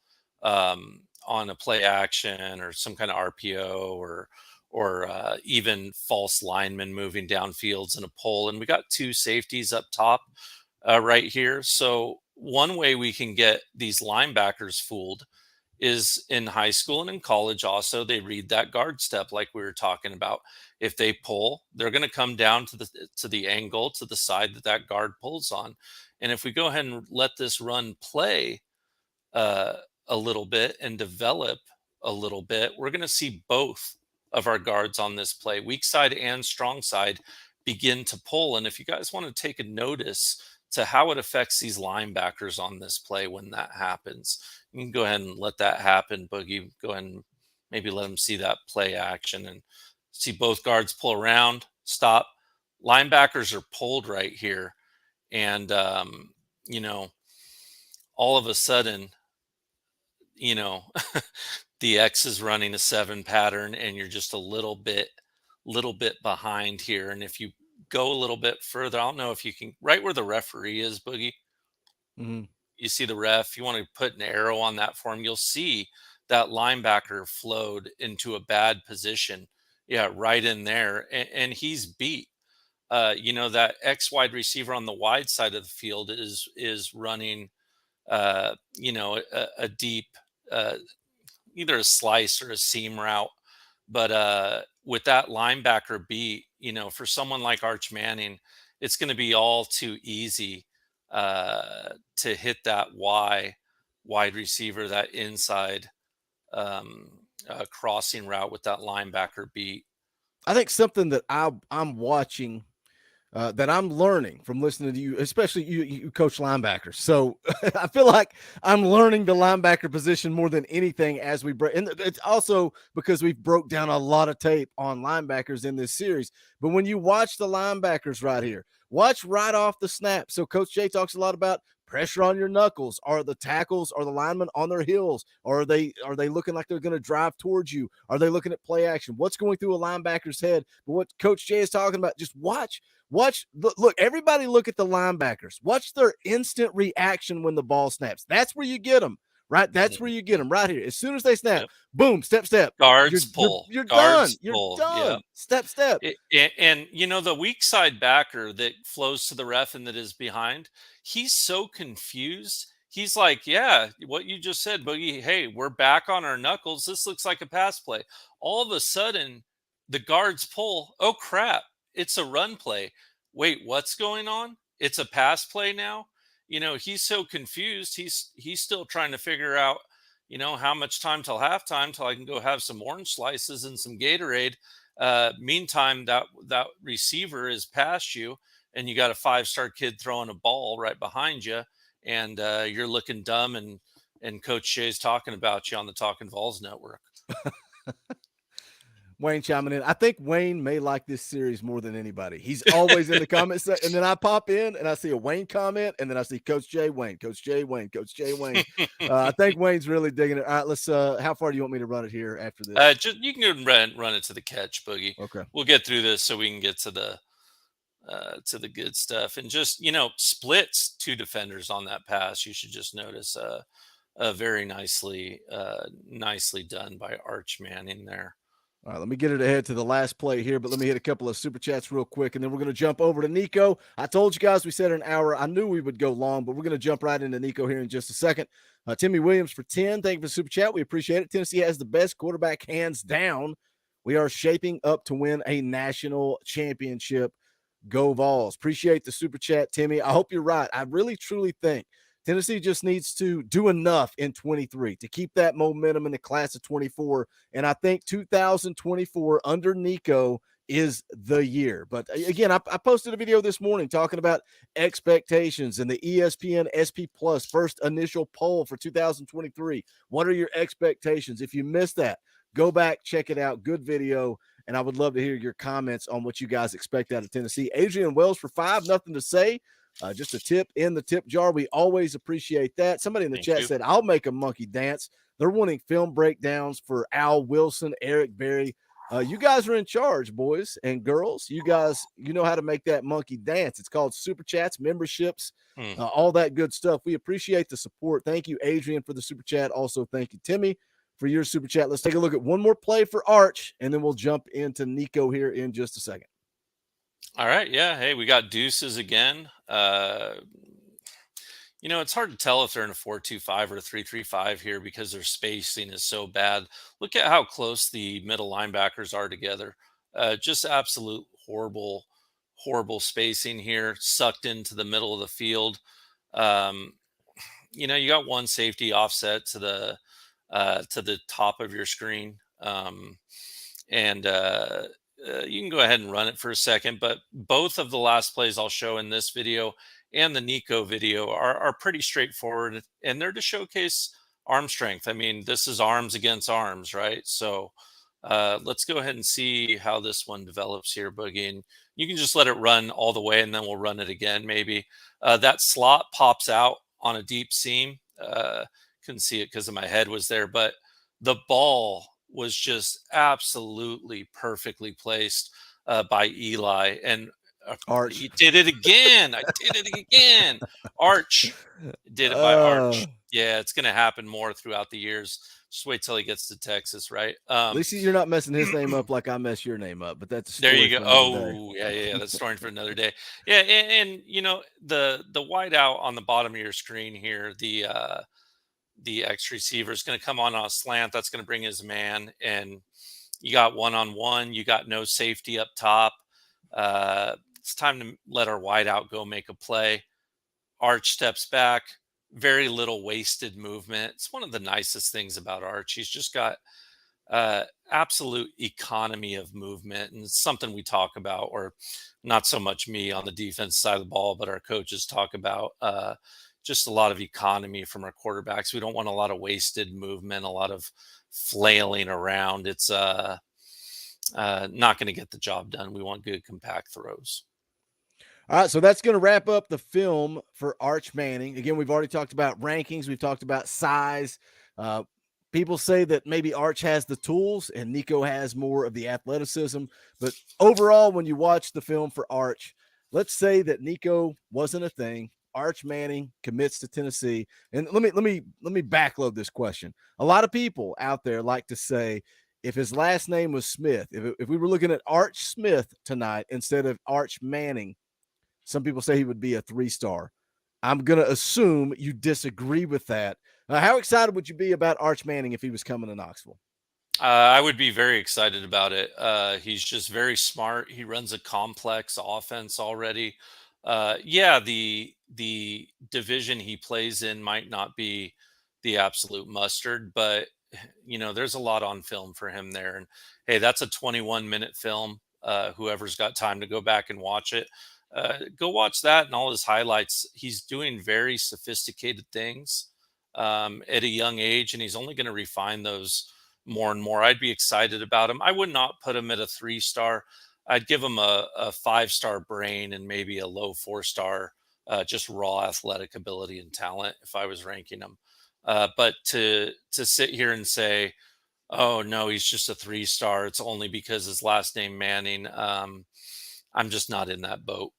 on a play action or some kind of RPO or even false linemen moving downfields in a pull. And we got two safeties up top right here. So one way we can get these linebackers fooled is in high school and in college also, they read that guard step like we were talking about. If they pull, they're going to come down to the angle, to the side that guard pulls on. And if we go ahead and let this run play a little bit and develop a little bit, we're going to see both of our guards on this play, weak side and strong side, begin to pull. And if you guys want to take a notice to how it affects these linebackers on this play when that happens, you can go ahead and let that happen. Boogie, go ahead and maybe let them see that play action and see both guards pull around, stop. Linebackers are pulled right here. And, all of a sudden, the X is running a 7 pattern, and you're just a little bit behind here. And if you go a little bit further, I don't know if you can, right where the referee is, Boogie. Mhm. You see the ref. You want to put an arrow on that for him. You'll see that linebacker flowed into a bad position. Yeah, right in there, and he's beat. That X wide receiver on the wide side of the field is running, a deep, uh, either a slice or a seam route. But with that linebacker beat, for someone like Arch Manning, it's going to be all too easy to hit that wide receiver, that inside crossing route with that linebacker beat. I think something that I'm watching, that I'm learning from listening to you, especially you coach linebackers. So I feel like I'm learning the linebacker position more than anything as we break. And it's also because we've broke down a lot of tape on linebackers in this series. But when you watch the linebackers right here, watch right off the snap. So Coach Jay talks a lot about pressure on your knuckles. Are the tackles, are the linemen on their heels? Or are they looking like they're going to drive towards you? Are they looking at play action? What's going through a linebacker's head? But what Coach Jay is talking about, just watch, look, everybody look at the linebackers. Watch their instant reaction when the ball snaps. That's where you get them, right? That's where you get them right here. As soon as they snap, Yep. boom, step. Guards pull. You're Guards done. You're pull. done. Yep. Step. And the weak side backer that flows to the ref and that is behind, he's so confused. He's like, yeah, what you just said, Boogie. Hey, we're back on our knuckles. This looks like a pass play. All of a sudden, the guards pull. Oh, crap. It's a run play. Wait, what's going on? It's a pass play now? He's so confused. He's still trying to figure out, how much time till halftime till I can go have some orange slices and some Gatorade. Meantime, that receiver is past you, and you got a 5-star kid throwing a ball right behind you, and you're looking dumb, and Coach Shay's talking about you on the Talkin VAWLS network. Wayne chiming in. I think Wayne may like this series more than anybody. He's always in the comments section, and then I pop in and I see a Wayne comment, and then I see Coach Jay Wayne, Coach Jay Wayne, Coach Jay Wayne. I think Wayne's really digging it. All right, let's. How far do you want me to run it here after this? You can go and run it to the catch, Boogie. Okay, we'll get through this so we can get to the good stuff, and just splits 2 defenders on that pass. You should just notice very nicely done by Arch Manning there. All right, let me get it ahead to the last play here, but let me hit a couple of super chats real quick, and then we're going to jump over to Nico. I told you guys we said an hour. I knew we would go long, but we're going to jump right into Nico here in just a second. Timmy Williams for 10. Thank you for the super chat. We appreciate it. Tennessee has the best quarterback, hands down. We are shaping up to win a national championship. Go Vols. Appreciate the super chat, Timmy. I hope you're right. I really, truly think Tennessee just needs to do enough in 23 to keep that momentum in the class of 24. And I think 2024 under Nico is the year. But again, I posted a video this morning talking about expectations and the ESPN SP Plus first initial poll for 2023. What are your expectations? If you missed that, go back, check it out. Good video. And I would love to hear your comments on what you guys expect out of Tennessee. Adrian Wells for 5, nothing to say. Just a tip in the tip jar. We always appreciate that. Somebody in the chat said, I'll make a monkey dance. They're wanting film breakdowns for Al Wilson, Eric Berry. You guys are in charge, boys and girls. You guys, you know how to make that monkey dance. It's called super chats, memberships, all that good stuff. We appreciate the support. Thank you, Adrian, for the super chat. Also, thank you, Timmy, for your super chat. Let's take a look at one more play for Arch, and then we'll jump into Nico here in just a second. All right. Yeah. Hey, we got deuces again. It's hard to tell if they're in a 4-2-5 or a 3-3-5 here because their spacing is so bad. Look at how close the middle linebackers are together. Just absolute horrible spacing here, sucked into the middle of the field. You got one safety offset to the top of your screen. You can go ahead and run it for a second, but both of the last plays I'll show in this video and the Nico video are pretty straightforward, and they're to showcase arm strength. I mean, this is arms against arms, right? So let's go ahead and see how this one develops here, Boogie. And you can just let it run all the way, and then we'll run it again maybe. That slot pops out on a deep seam. Couldn't see it because my head was there, but The ball was just absolutely perfectly placed by Eli, and Arch. he did it again. I did it again. Arch did it by Arch. Yeah, it's going to happen more throughout the years. Just wait till he gets to Texas, right? At least you're not messing his name up like I mess your name up, but that's a story There you go. for another day. Oh, yeah. That's story for another day. Yeah, and you know the whiteout on the bottom of your screen here, the X receiver is going to come on a slant. That's going to bring his man, and you got one-on-one. You got no safety up top. It's time to let our wideout go make a play. Arch steps back. Very little wasted movement. It's one of the nicest things about Arch. He's just got absolute economy of movement, and it's something we talk about, or not so much me on the defense side of the ball, but our coaches talk about just a lot of economy from our quarterbacks. We don't want a lot of wasted movement, a lot of flailing around. It's not going to get the job done. We want good compact throws. All right, so that's going to wrap up the film for Arch Manning. Again, we've already talked about rankings. We've talked about size. People say that maybe Arch has the tools and Nico has more of the athleticism. But overall, when you watch the film for Arch, let's say that Nico wasn't a thing. Arch Manning commits to Tennessee. And let me backload this question. A lot of people out there like to say, if his last name was Smith, if we were looking at Arch Smith tonight instead of Arch Manning, some people say he would be a 3-star. I'm going to assume you disagree with that. How excited would you be about Arch Manning if he was coming to Knoxville? I would be very excited about it. He's just very smart. He runs a complex offense already. Yeah, the division he plays in might not be the absolute mustard, but you know, there's a lot on film for him there. And hey, that's a 21-minute film. Whoever's got time to go back and watch it, go watch that and all his highlights. He's doing very sophisticated things at a young age, and he's only going to refine those more and more. I'd be excited about him. I would not put him at a 3-star. I'd give him a 5-star brain and maybe a low 4-star, just raw athletic ability and talent if I was ranking him. But to sit here and say, oh no, he's just a 3-star, it's only because his last name Manning. I'm just not in that boat.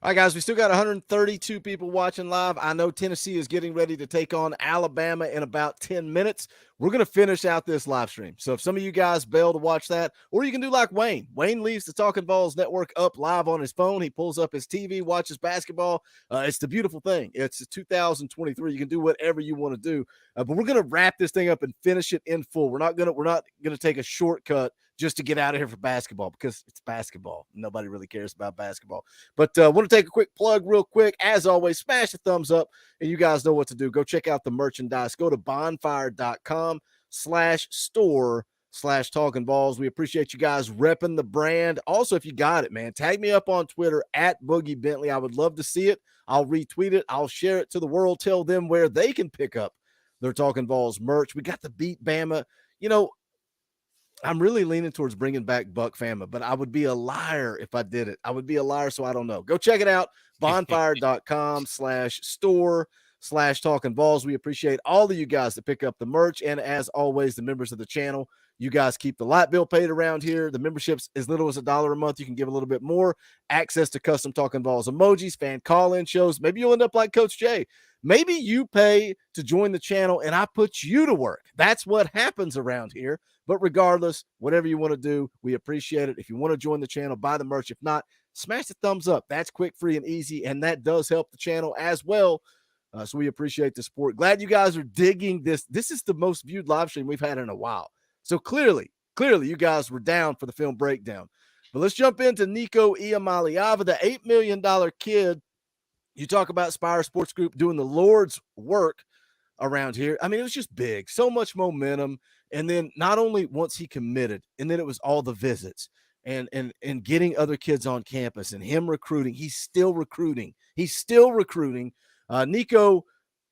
All right, guys, we still got 132 people watching live. I know Tennessee is getting ready to take on Alabama in about 10 minutes. We're going to finish out this live stream. So if some of you guys bail to watch that, or you can do like Wayne. Wayne leaves the Talkin VAWLS network up live on his phone. He pulls up his TV, watches basketball. It's the beautiful thing. It's 2023. You can do whatever you want to do. But we're going to wrap this thing up and finish it in full. We're not going to take a shortcut just to get out of here for basketball, because it's basketball. Nobody really cares about basketball. But I want to take a quick plug real quick. As always, smash the thumbs up, and you guys know what to do. Go check out the merchandise. Go to bonfire.com/store/Talkin VAWLS. We appreciate you guys repping the brand. Also, if you got it, man, tag me up on Twitter at Boogie Bentley. I would love to see it. I'll retweet it. I'll share it to the world. Tell them where they can pick up their Talkin VAWLS merch. We got the Beat Bama. You know, I'm really leaning towards bringing back Buck Fama, but I would be a liar if I did it. I would be a liar, so I don't know. Go check it out, bonfire.com/store/Talkin VAWLS. We appreciate all of you guys that pick up the merch, and as always, the members of the channel. You guys keep the light bill paid around here. The membership's as little as $1 a month. You can give a little bit more. Access to custom Talkin VAWLS emojis, fan call-in shows. Maybe you'll end up like Coach Jay. Maybe you pay to join the channel, and I put you to work. That's what happens around here. But regardless, whatever you want to do, we appreciate it. If you want to join the channel, buy the merch. If not, smash the thumbs up. That's quick, free, and easy, and that does help the channel as well. So we appreciate the support. Glad you guys are digging this. This is the most viewed live stream we've had in a while. So clearly, you guys were down for the film breakdown. But let's jump into Nico Iamaleava, the $8 million kid. You talk about Spire Sports Group doing the Lord's work around here. I mean, it was just big. So much momentum. And then not only once he committed, and then it was all the visits and getting other kids on campus and him recruiting. He's still recruiting. Nico,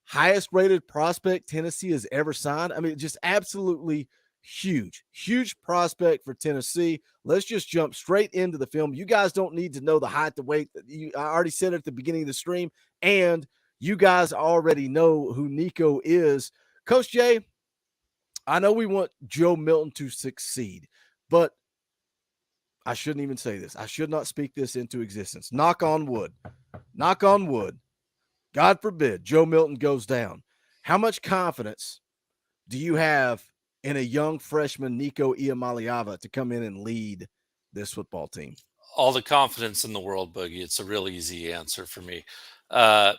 highest rated prospect Tennessee has ever signed. I mean, just absolutely huge prospect for Tennessee. Let's just jump straight into the film. You guys don't need to know the height, the weight. I already said it at the beginning of the stream, and you guys already know who Nico is. Coach Jay, I know we want Joe Milton to succeed, but I shouldn't even say this. I should not speak this into existence. Knock on wood. Knock on wood. God forbid Joe Milton goes down. How much confidence do you have in a young freshman, Nico Iamaleava, to come in and lead this football team? All the confidence in the world, Boogie. It's a real easy answer for me. Uh,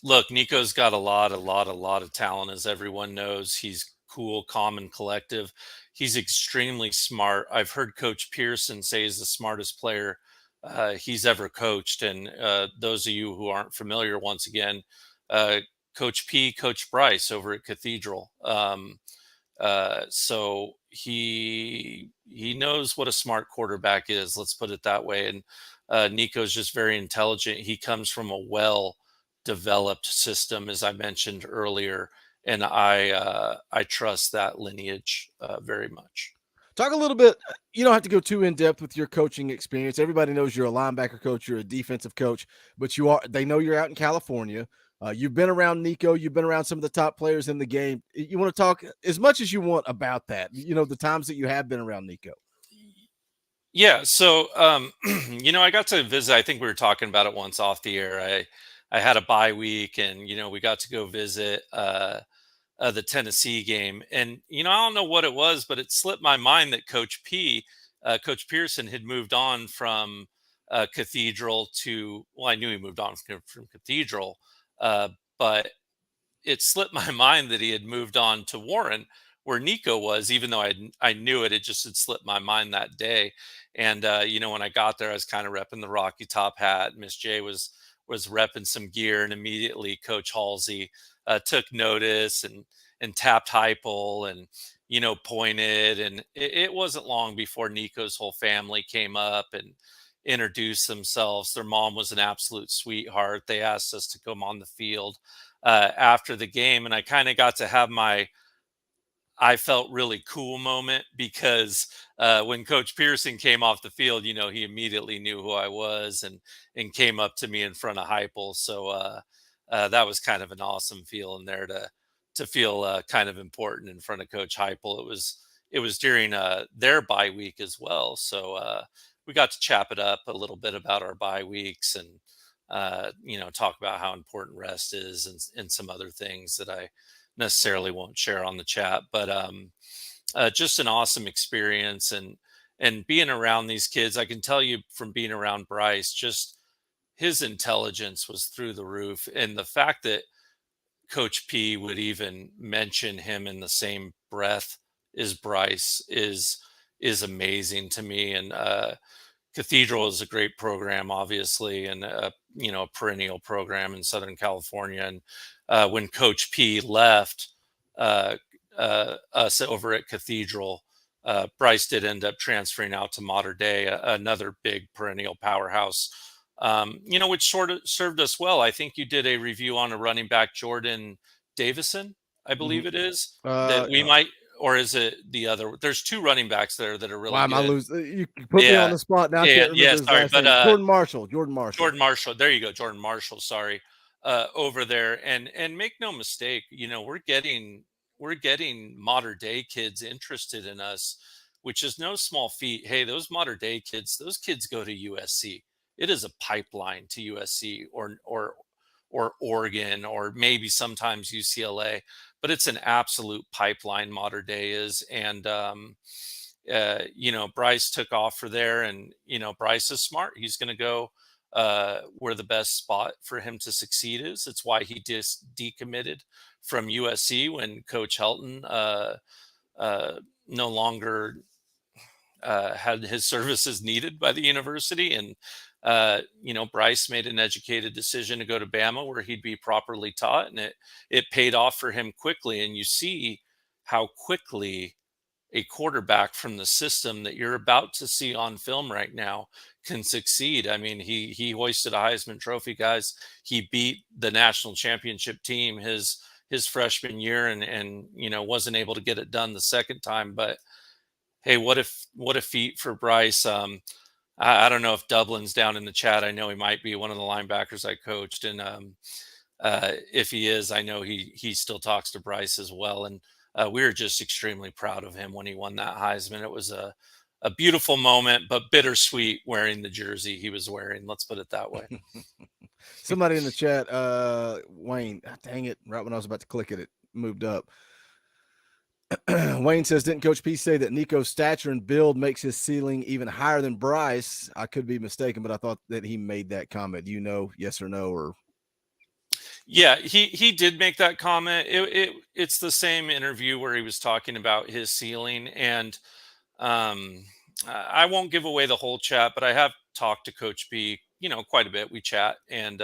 Look, Nico's got a lot of talent, as everyone knows. He's cool, calm, and collective. He's extremely smart. I've heard Coach Pearson say he's the smartest player he's ever coached. And those of you who aren't familiar, once again, Coach P, Coach Bryce over at Cathedral. So he knows what a smart quarterback is. Let's put it that way. And Nico's just very intelligent. He comes from a well-developed system, as I mentioned earlier, and I trust that lineage very much. Talk a little bit. You don't have to go too in depth with your coaching experience. Everybody knows you're a linebacker coach, you're a defensive coach, but they know you're out in California. You've been around Nico. You've been around some of the top players in the game. You want to talk as much as you want about that, the times that you have been around Nico. Yeah. So, I got to visit, I think we were talking about it once off the air. I had a bye week and, we got to go visit the Tennessee game. And, I don't know what it was, but it slipped my mind that Coach Pearson had moved on from Cathedral to, well, I knew he moved on from Cathedral, but it slipped my mind that he had moved on to Warren, where Nico was, even though I knew it. It just had slipped my mind that day. And, when I got there, I was kind of repping the Rocky Top hat. Miss J was repping some gear, and immediately Coach Halsey took notice and tapped Heupel and, pointed. And it wasn't long before Nico's whole family came up and introduced themselves. Their mom was an absolute sweetheart. They asked us to come on the field after the game. And I kind of got to have I felt really cool moment, because when Coach Pearson came off the field, he immediately knew who I was and came up to me in front of Heupel. So that was kind of an awesome feeling there to feel kind of important in front of Coach Heupel. It was during their bye week as well. So we got to chap it up a little bit about our bye weeks and talk about how important rest is and some other things that I necessarily won't share on the chat, but just an awesome experience and being around these kids. I can tell you from being around Bryce, just his intelligence was through the roof. And the fact that Coach P would even mention him in the same breath as Bryce is amazing to me. And Cathedral is a great program, obviously, and a perennial program in Southern California. And when Coach P left us over at Cathedral, Bryce did end up transferring out to Mater Dei, another big perennial powerhouse, which sort of served us well. I think you did a review on a running back, Jordan Davison, I believe it is, that we might. Or is it the other? There's two running backs there that are really Why good. am I losing? You put me on the spot now. Sorry, but Jordan Marshall. There you go, Jordan Marshall. Sorry, over there, and make no mistake, we're getting Mater Dei kids interested in us, which is no small feat. Hey, those Mater Dei kids, those kids go to USC. It is a pipeline to USC or Oregon, or maybe sometimes UCLA, but it's an absolute pipeline. Mater Dei is. And, Bryce took off for there, and, Bryce is smart. He's going to go where the best spot for him to succeed is. It's why he just decommitted from USC when Coach Helton no longer had his services needed by the university. And, Bryce made an educated decision to go to Bama, where he'd be properly taught, and it paid off for him quickly. And you see how quickly a quarterback from the system that you're about to see on film right now can succeed. I mean, he hoisted a Heisman Trophy, guys. He beat the national championship team his freshman year, and wasn't able to get it done the second time. But hey, what a feat for Bryce. I don't know if Dublin's down in the chat. I know he might be one of the linebackers I coached. And if he is, I know he still talks to Bryce as well. And we were just extremely proud of him when he won that Heisman. It was a beautiful moment, but bittersweet wearing the jersey he was wearing. Let's put it that way. Somebody in the chat, Wayne, dang it, right when I was about to click it, it moved up. Wayne says, didn't Coach P say that Nico's stature and build makes his ceiling even higher than Bryce? I could be mistaken, but I thought that he made that comment. Do you know, yes or no? Or yeah, he did make that comment. It's the same interview where he was talking about his ceiling, and I won't give away the whole chat, but I have talked to Coach B, quite a bit. We chat, and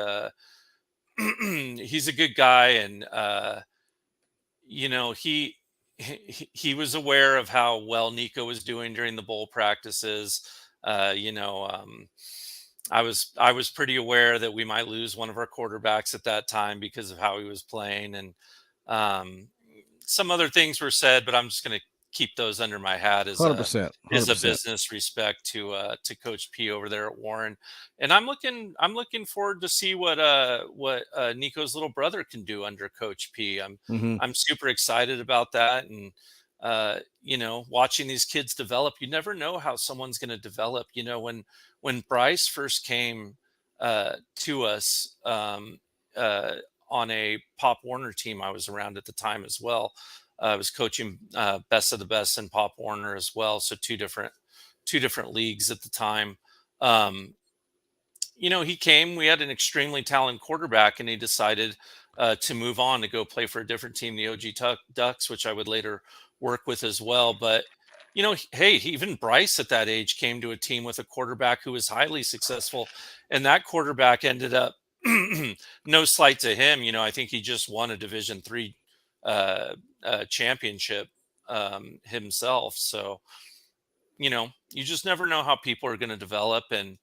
he's a good guy, and he was aware of how well Nico was doing during the bowl practices. I was pretty aware that we might lose one of our quarterbacks at that time because of how he was playing, and some other things were said, but I'm just going to keep those under my hat as 100%, a business respect to Coach P over there at Warren. And I'm looking forward to see what Nico's little brother can do under Coach P. I'm super excited about that, and watching these kids develop. You never know how someone's going to develop. When Bryce first came to us on a Pop Warner team, I was around at the time as well. I was coaching Best of the Best and Pop Warner as well, so two different leagues at the time. He came. We had an extremely talented quarterback, and he decided to move on to go play for a different team, the OG Ducks, which I would later work with as well. But hey, even Bryce at that age came to a team with a quarterback who was highly successful, and that quarterback ended up, no slight to him, I think he just won a Division III championship himself. So, you just never know how people are going to develop, and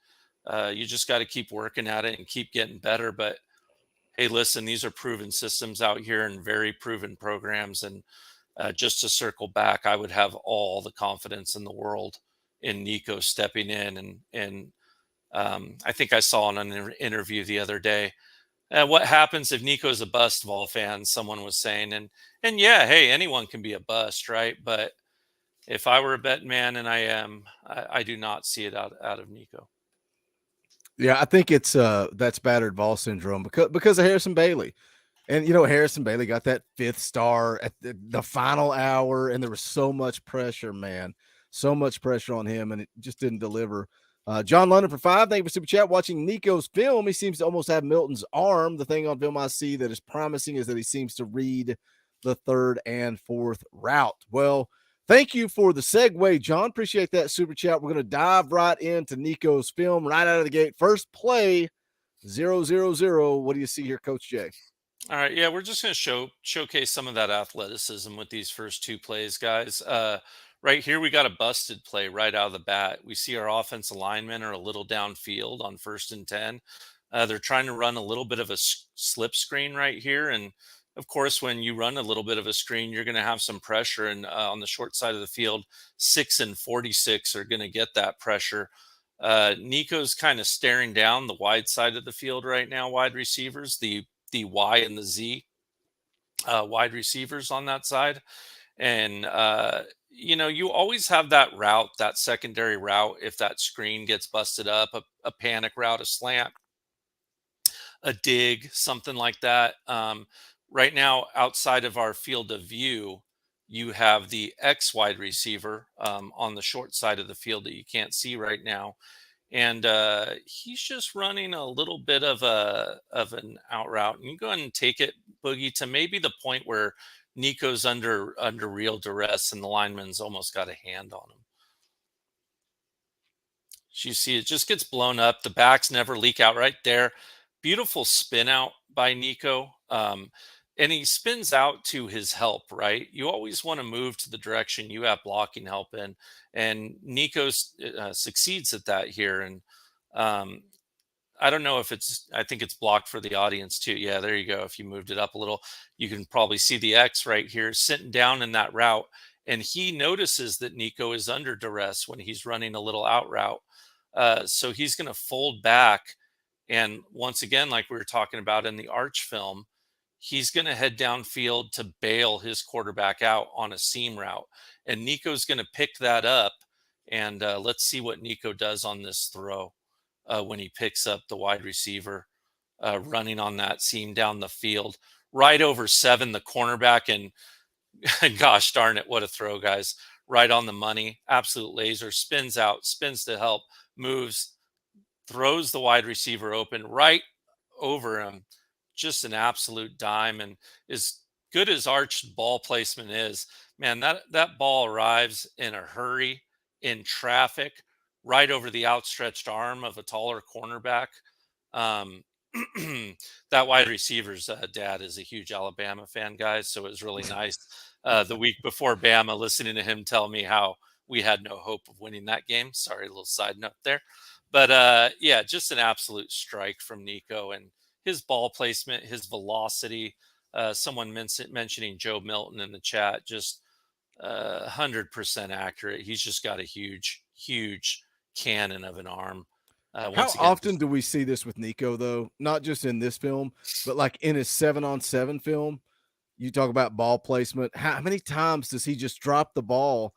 you just got to keep working at it and keep getting better. But hey, listen, these are proven systems out here and very proven programs, and just to circle back, I would have all the confidence in the world in Nico stepping in. And I think I saw in an interview the other day, what happens if Nico's a bust, Vol fans, someone was saying. And yeah, hey, anyone can be a bust, right? But if I were a betting man, and I am, I do not see it out of Nico. Yeah, I think it's that's battered Vol syndrome because of Harrison Bailey. And, Harrison Bailey got that 5th star at the final hour, and there was so much pressure, man. So much pressure on him, and it just didn't deliver. John London for 5. Thank you for Super Chat. Watching Nico's film, he seems to almost have Milton's arm. The thing on film I see that is promising is that he seems to read the 3rd and 4th route. Well, thank you for the segue, John. Appreciate that Super Chat. We're going to dive right into Nico's film right out of the gate. First play, 0-0-0. What do you see here, Coach Jay? All right, yeah, we're just going to showcase some of that athleticism with these first 2 plays, guys. Right here, we got a busted play right out of the bat. We see our offensive linemen are a little downfield on 1st and 10. They're trying to run a little bit of a slip screen right here, and of course, when you run a little bit of a screen, you're going to have some pressure. And on the short side of the field, 6 and 46 are going to get that pressure. Nico's kind of staring down the wide side of the field right now. Wide receivers, the Y and the Z wide receivers on that side. And, you always have that route, that secondary route, if that screen gets busted up, a panic route, a slant, a dig, something like that. Right now, outside of our field of view, you have the X wide receiver on the short side of the field that you can't see right now. And he's just running a little bit of an out route. And you go ahead and take it, Boogie, to maybe the point where Nico's under real duress and the lineman's almost got a hand on him. So you see it just gets blown up. The backs never leak out right there. Beautiful spin out by Nico. And he spins out to his help, right? You always want to move to the direction you have blocking help in. And Nico succeeds at that here. And I don't know if I think it's blocked for the audience too. Yeah, there you go. If you moved it up a little, you can probably see the X right here sitting down in that route. And he notices that Nico is under duress when he's running a little out route. So he's going to fold back. And once again, like we were talking about in the Arch film, he's going to head downfield to bail his quarterback out on a seam route. And Nico's going to pick that up. And let's see what Nico does on this throw when he picks up the wide receiver running on that seam down the field. Right over 7, the cornerback, and gosh darn it, what a throw, guys. Right on the money. Absolute laser. Spins out, spins to help, moves, throws the wide receiver open right over him. Just an absolute dime. And as good as Arch's ball placement is, man, that ball arrives in a hurry, in traffic, right over the outstretched arm of a taller cornerback. That wide receiver's dad is a huge Alabama fan, guys. So it was really nice the week before Bama, listening to him tell me how we had no hope of winning that game. Sorry, a little side note there. But yeah, just an absolute strike from Nico, and his ball placement, his velocity. Someone mentioning Joe Milton in the chat, just 100% accurate. He's just got a huge, huge cannon of an arm. How often do we see this with Nico, though? Not just in this film, but like in his 7-on-7 film. You talk about ball placement. How many times does he just drop the ball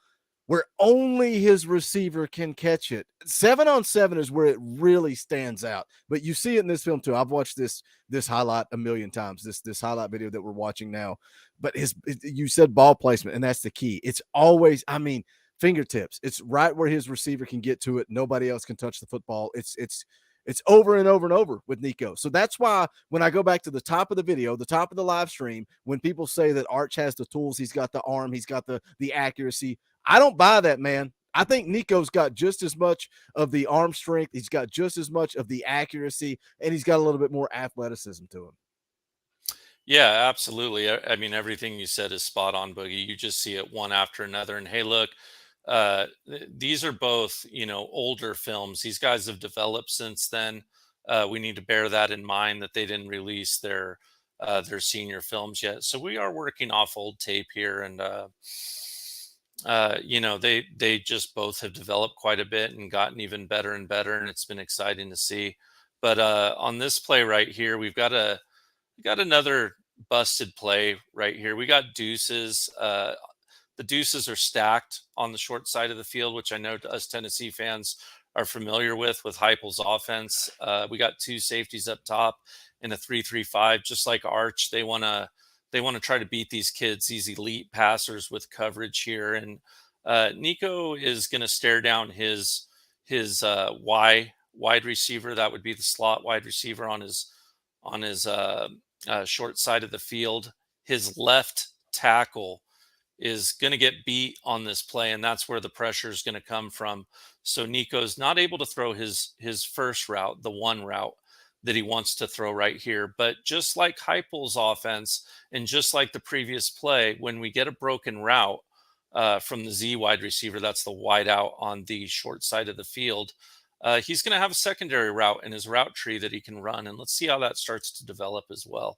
where only his receiver can catch it? 7-on-7 is where it really stands out. But you see it in this film too. I've watched this highlight a million times, this highlight video that we're watching now. But you said ball placement, and that's the key. It's always, I mean, fingertips. It's right where his receiver can get to it. Nobody else can touch the football. It's over and over and over with Nico. So that's why when I go back to the top of the video, the top of the live stream, when people say that Arch has the tools, he's got the arm, he's got the accuracy, I don't buy that, man. I think Nico's got just as much of the arm strength, he's got just as much of the accuracy, and he's got a little bit more athleticism to him. Yeah, absolutely. I mean, everything you said is spot on, Boogie. You just see it one after another. And hey, look, these are both, older films. These guys have developed since then. We need to bear that in mind, that they didn't release their senior films yet. So we are working off old tape here, and they just both have developed quite a bit and gotten even better and better, and it's been exciting to see. But on this play right here, we got another busted play right here. We got deuces. The deuces are stacked on the short side of the field, which I know us Tennessee fans are familiar with Heupel's offense. We got 2 safeties up top in a 3-3-5, just like Arch. They want to try to beat these kids, these elite passers, with coverage here. And Nico is going to stare down his wide receiver. That would be the slot wide receiver on his short side of the field. His left tackle is going to get beat on this play, and that's where the pressure is going to come from. So Nico's not able to throw his first route, the one route that he wants to throw right here. But just like Heupel's offense, and just like the previous play, when we get a broken route from the Z wide receiver, that's the wide out on the short side of the field, he's going to have a secondary route in his route tree that he can run. And let's see how that starts to develop as well.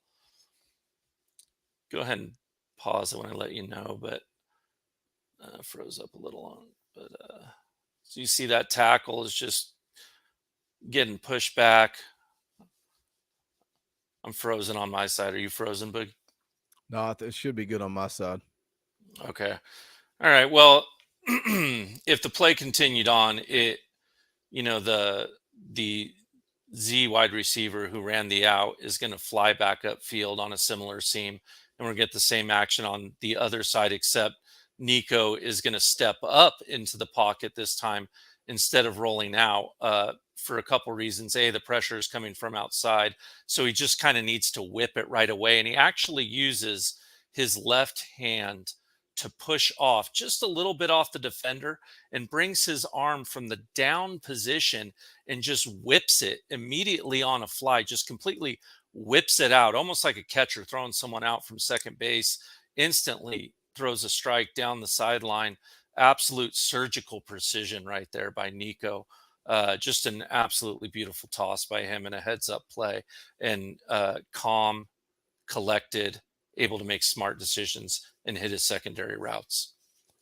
Go ahead and pause it when I let you know, but froze up a little on. But so you see that tackle is just getting pushed back. I'm frozen on my side. Are you frozen, Big? No, it should be good on my side. Okay. All right. Well, if the play continued on, the Z wide receiver who ran the out is going to fly back upfield on a similar seam, and we're going to get the same action on the other side, except Nico is going to step up into the pocket this time instead of rolling out for a couple reasons. A, the pressure is coming from outside, so he just kind of needs to whip it right away. And he actually uses his left hand to push off just a little bit off the defender and brings his arm from the down position and just whips it immediately on a fly, just completely whips it out, almost like a catcher throwing someone out from second base. Instantly throws a strike down the sideline. Absolute surgical precision right there by Nico. Just an absolutely beautiful toss by him and a heads up play, and calm, collected, able to make smart decisions and hit his secondary routes.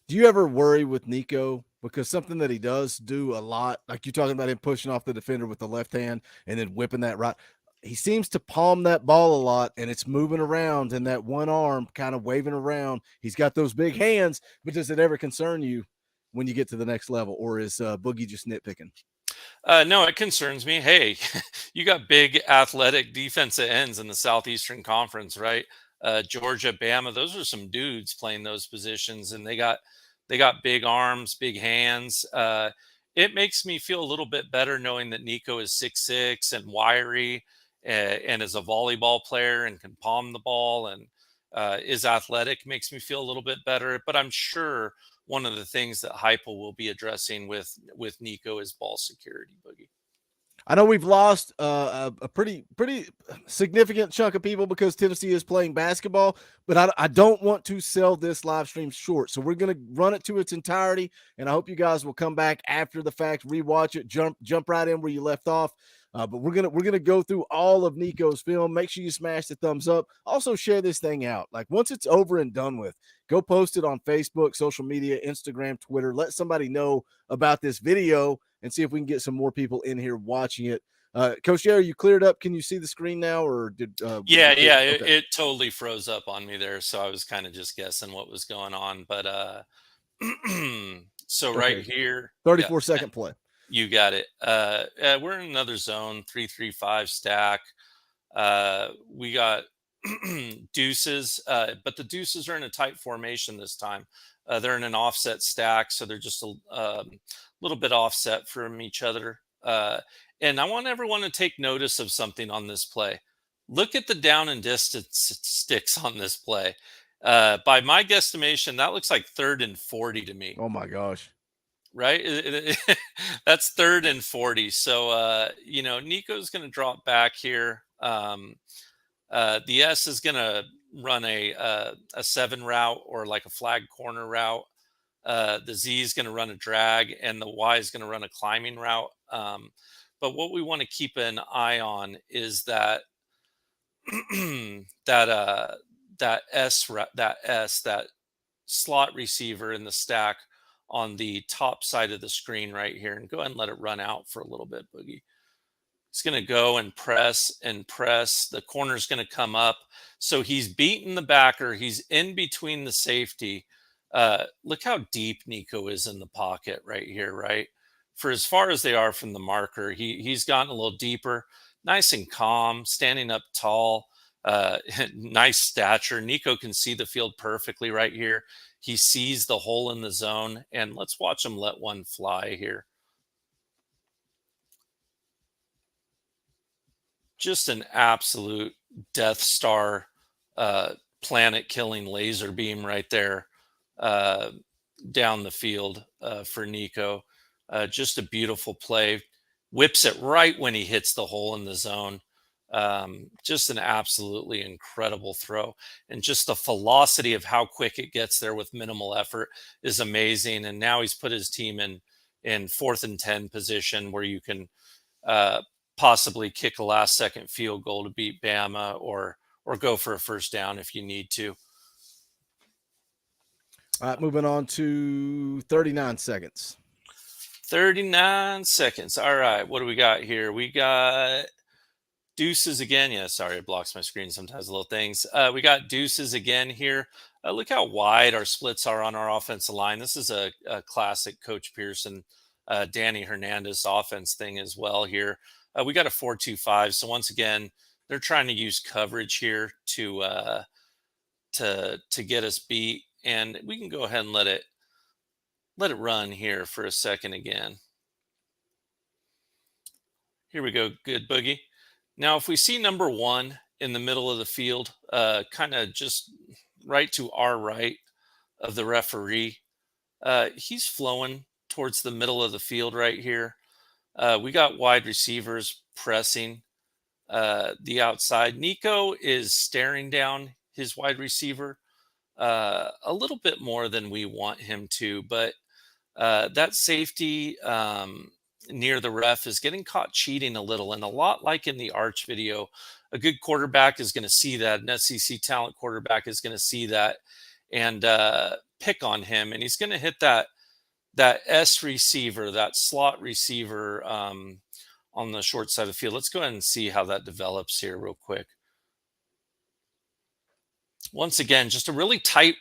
Do you ever worry with Nico? Because something that he does do a lot, like you're talking about him pushing off the defender with the left hand and then whipping that right. he seems to palm that ball a lot, and it's moving around in that one arm, kind of waving around. He's got those big hands, but does it ever concern you when you get to the next level, or is Boogie just nitpicking? No, it concerns me. Hey, you got big athletic defensive ends in the Southeastern Conference, right? Georgia, Bama, those are some dudes playing those positions, and they got big arms, big hands. It makes me feel a little bit better knowing that Nico is 6'6" and wiry, and is a volleyball player and can palm the ball and is athletic. Makes me feel a little bit better. But I'm sure one of the things that Heupel will be addressing with Nico is ball security, Boogie. I know we've lost a pretty significant chunk of people because Tennessee is playing basketball, but I don't want to sell this live stream short. So we're going to run it to its entirety, and I hope you guys will come back after the fact, rewatch it, jump right in where you left off. But we're gonna go through all of Nico's film. Make sure you smash the thumbs up. Also share this thing out. Like once it's over and done with, go post it on Facebook, social media, Instagram, Twitter. Let somebody know about this video and see if we can get some more people in here watching it. Coach Jerry, you cleared up. Can you see the screen now, or did? Yeah, okay. it totally froze up on me there, so I was kind of just guessing what was going on. But so right Okay. here, 34-second play. You got it. We're in another zone, 3-3-5 stack. We got deuces, but the deuces are in a tight formation this time. They're in an offset stack, so they're just a little bit offset from each other. And I want everyone to take notice of something on this play. Look at the down and distance sticks on this play. By my guesstimation, that looks like 3rd and 40 to me. Oh my gosh. Right? That's 3rd and 40. So, Nico's going to drop back here. The S is going to run a 7 route or like a flag corner route. The Z is going to run a drag, and the Y is going to run a climbing route. But what we want to keep an eye on is that that slot receiver in the stack on the top side of the screen right here, and go ahead and let it run out for a little bit, Boogie. It's going to go and press and press. The corner's going to come up. So he's beating the backer. He's in between the safety. Look how deep Nico is in the pocket right here, right? For as far as they are from the marker, he's gotten a little deeper, nice and calm, standing up tall, nice stature. Nico can see the field perfectly right here. He sees the hole in the zone, and let's watch him let one fly here. Just an absolute Death Star, planet-killing laser beam right there down the field for Nico. Just a beautiful play. Whips it right when he hits the hole in the zone. Just an absolutely incredible throw. And just the velocity of how quick it gets there with minimal effort is amazing. And now he's put his team in 4th and 10 position where you can possibly kick a last-second field goal to beat Bama or go for a first down if you need to. All right, moving on to 39 seconds. 39 seconds. All right, what do we got here? We got deuces again. Yeah, sorry, it blocks my screen sometimes, little things. We got deuces again here. Look how wide our splits are on our offensive line. This is a classic Coach Pearson, Danny Hernandez offense thing as well here. We got a 4-2-5. So once again, they're trying to use coverage here to get us beat. And we can go ahead and let it run here for a second again. Here we go. Good, Boogie. Now, if we see number 1 in the middle of the field, kind of just right to our right of the referee, he's flowing towards the middle of the field right here. We got wide receivers pressing the outside. Nico is staring down his wide receiver a little bit more than we want him to, but that safety near the ref is getting caught cheating a little, and a lot like in the Arch video, a good quarterback is going to see that. An SEC talent quarterback is going to see that and pick on him, and he's going to hit that S receiver, that slot receiver on on the short side of the field. Let's go ahead and see how that develops here real quick. Once again, just a really tight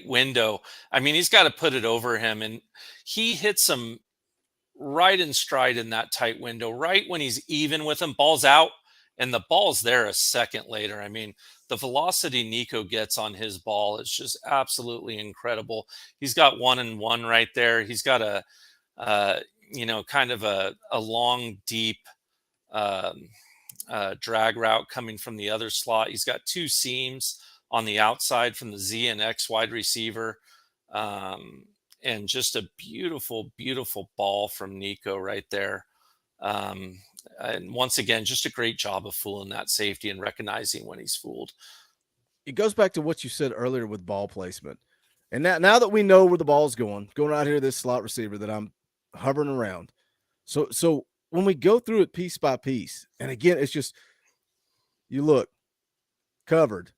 window. I mean, he's got to put it over him, and he hits him right in stride in that tight window, right when he's even with him. Ball's out, and the ball's there a second later. I mean, the velocity Nico gets on his ball is just absolutely incredible. He's got 1-and-1 right there. He's got a kind of a long, deep drag route coming from the other slot. He's got 2 seams on the outside from the Z and X wide receiver. And just a beautiful, beautiful ball from Nico right there. And once again, just a great job of fooling that safety and recognizing when he's fooled. It goes back to what you said earlier with ball placement. And now that we know where the ball's going out here, this slot receiver that I'm hovering around. So when we go through it piece by piece, and again, it's just, you look, covered.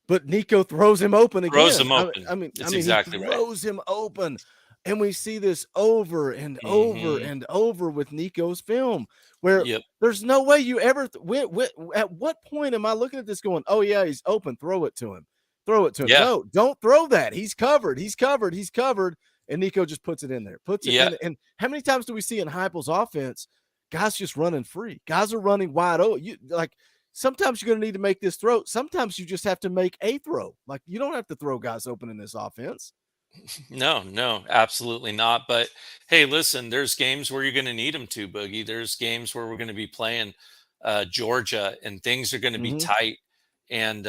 But Nico throws him open again. Throws him open. I mean, exactly he right. throws him open. And we see this over and over and over with Nico's film, where there's no way you ever at what point am I looking at this going, oh yeah, he's open, throw it to him. Yeah. No, don't throw that. He's covered. And Nico just puts it in there. In. And how many times do we see in Heupel's offense, guys just running free? Guys are running wide open. Sometimes you're going to need to make this throw. Sometimes you just have to make a throw. Like, you don't have to throw guys open in this offense. No, absolutely not. But hey, listen, there's games where you're going to need them to, Boogie. There's games where we're going to be playing Georgia, and things are going to be tight. And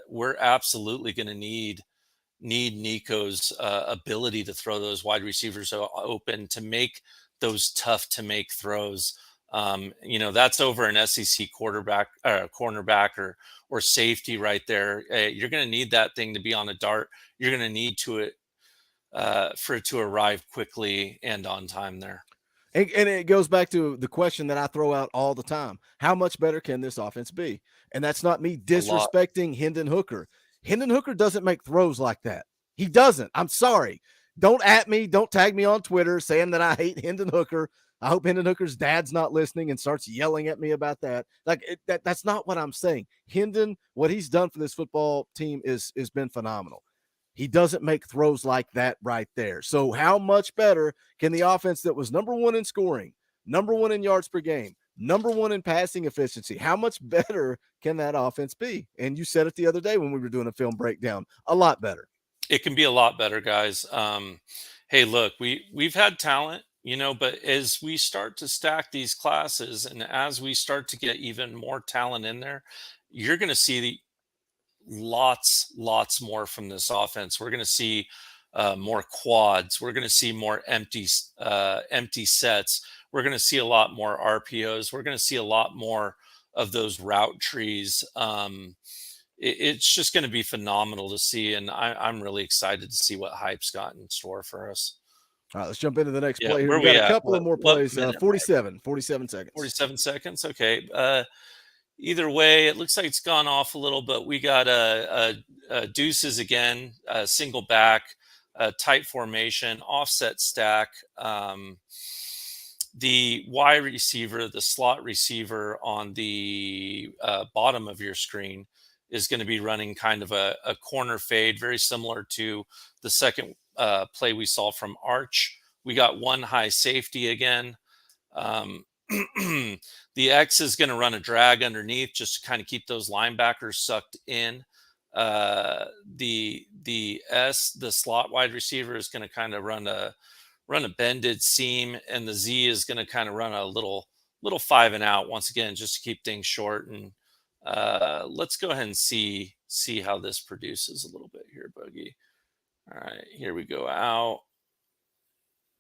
we're absolutely going to need Nico's ability to throw those wide receivers open, to make those tough to make throws. That's over an SEC cornerback or safety right there. You're going to need that thing to be on a dart. You're going to need for it to arrive quickly and on time there. And it goes back to the question that I throw out all the time. How much better can this offense be? And that's not me disrespecting Hendon Hooker. Hendon Hooker doesn't make throws like that. He doesn't. I'm sorry. Don't tag me on Twitter saying that I hate Hendon Hooker. I hope Hendon Hooker's dad's not listening and starts yelling at me about that. That's not what I'm saying. Hendon, what he's done for this football team has been phenomenal. He doesn't make throws like that right there. So how much better can the offense that was number 1 in scoring, number 1 in yards per game, number 1 in passing efficiency, how much better can that offense be? And you said it the other day when we were doing a film breakdown, a lot better. It can be a lot better, guys. Hey, look, we've had talent, but as we start to stack these classes and as we start to get even more talent in there, you're going to see lots more from this offense. We're going to see more quads. We're going to see more empty sets. We're going to see a lot more RPOs. We're going to see a lot more of those route trees. It's just going to be phenomenal to see, and I'm really excited to see what Hype's got in store for us. All right, let's jump into the next play here. Where We got we a at? couple of more plays. 47 seconds. 47 seconds. Okay. Either way, it looks like it's gone off a little, but we got deuces again, single back, tight formation, offset stack. The Y receiver, the slot receiver on the bottom of your screen is going to be running kind of a corner fade, very similar to the second play we saw from Arch. We got one high safety again. The X is going to run a drag underneath just to kind of keep those linebackers sucked in. The S, the slot wide receiver, is going to kind of run a bended seam, and the Z is going to kind of run a little 5 and out once again, just to keep things short. And let's go ahead and see how this produces a little bit here, Boogie. All right, here we go out.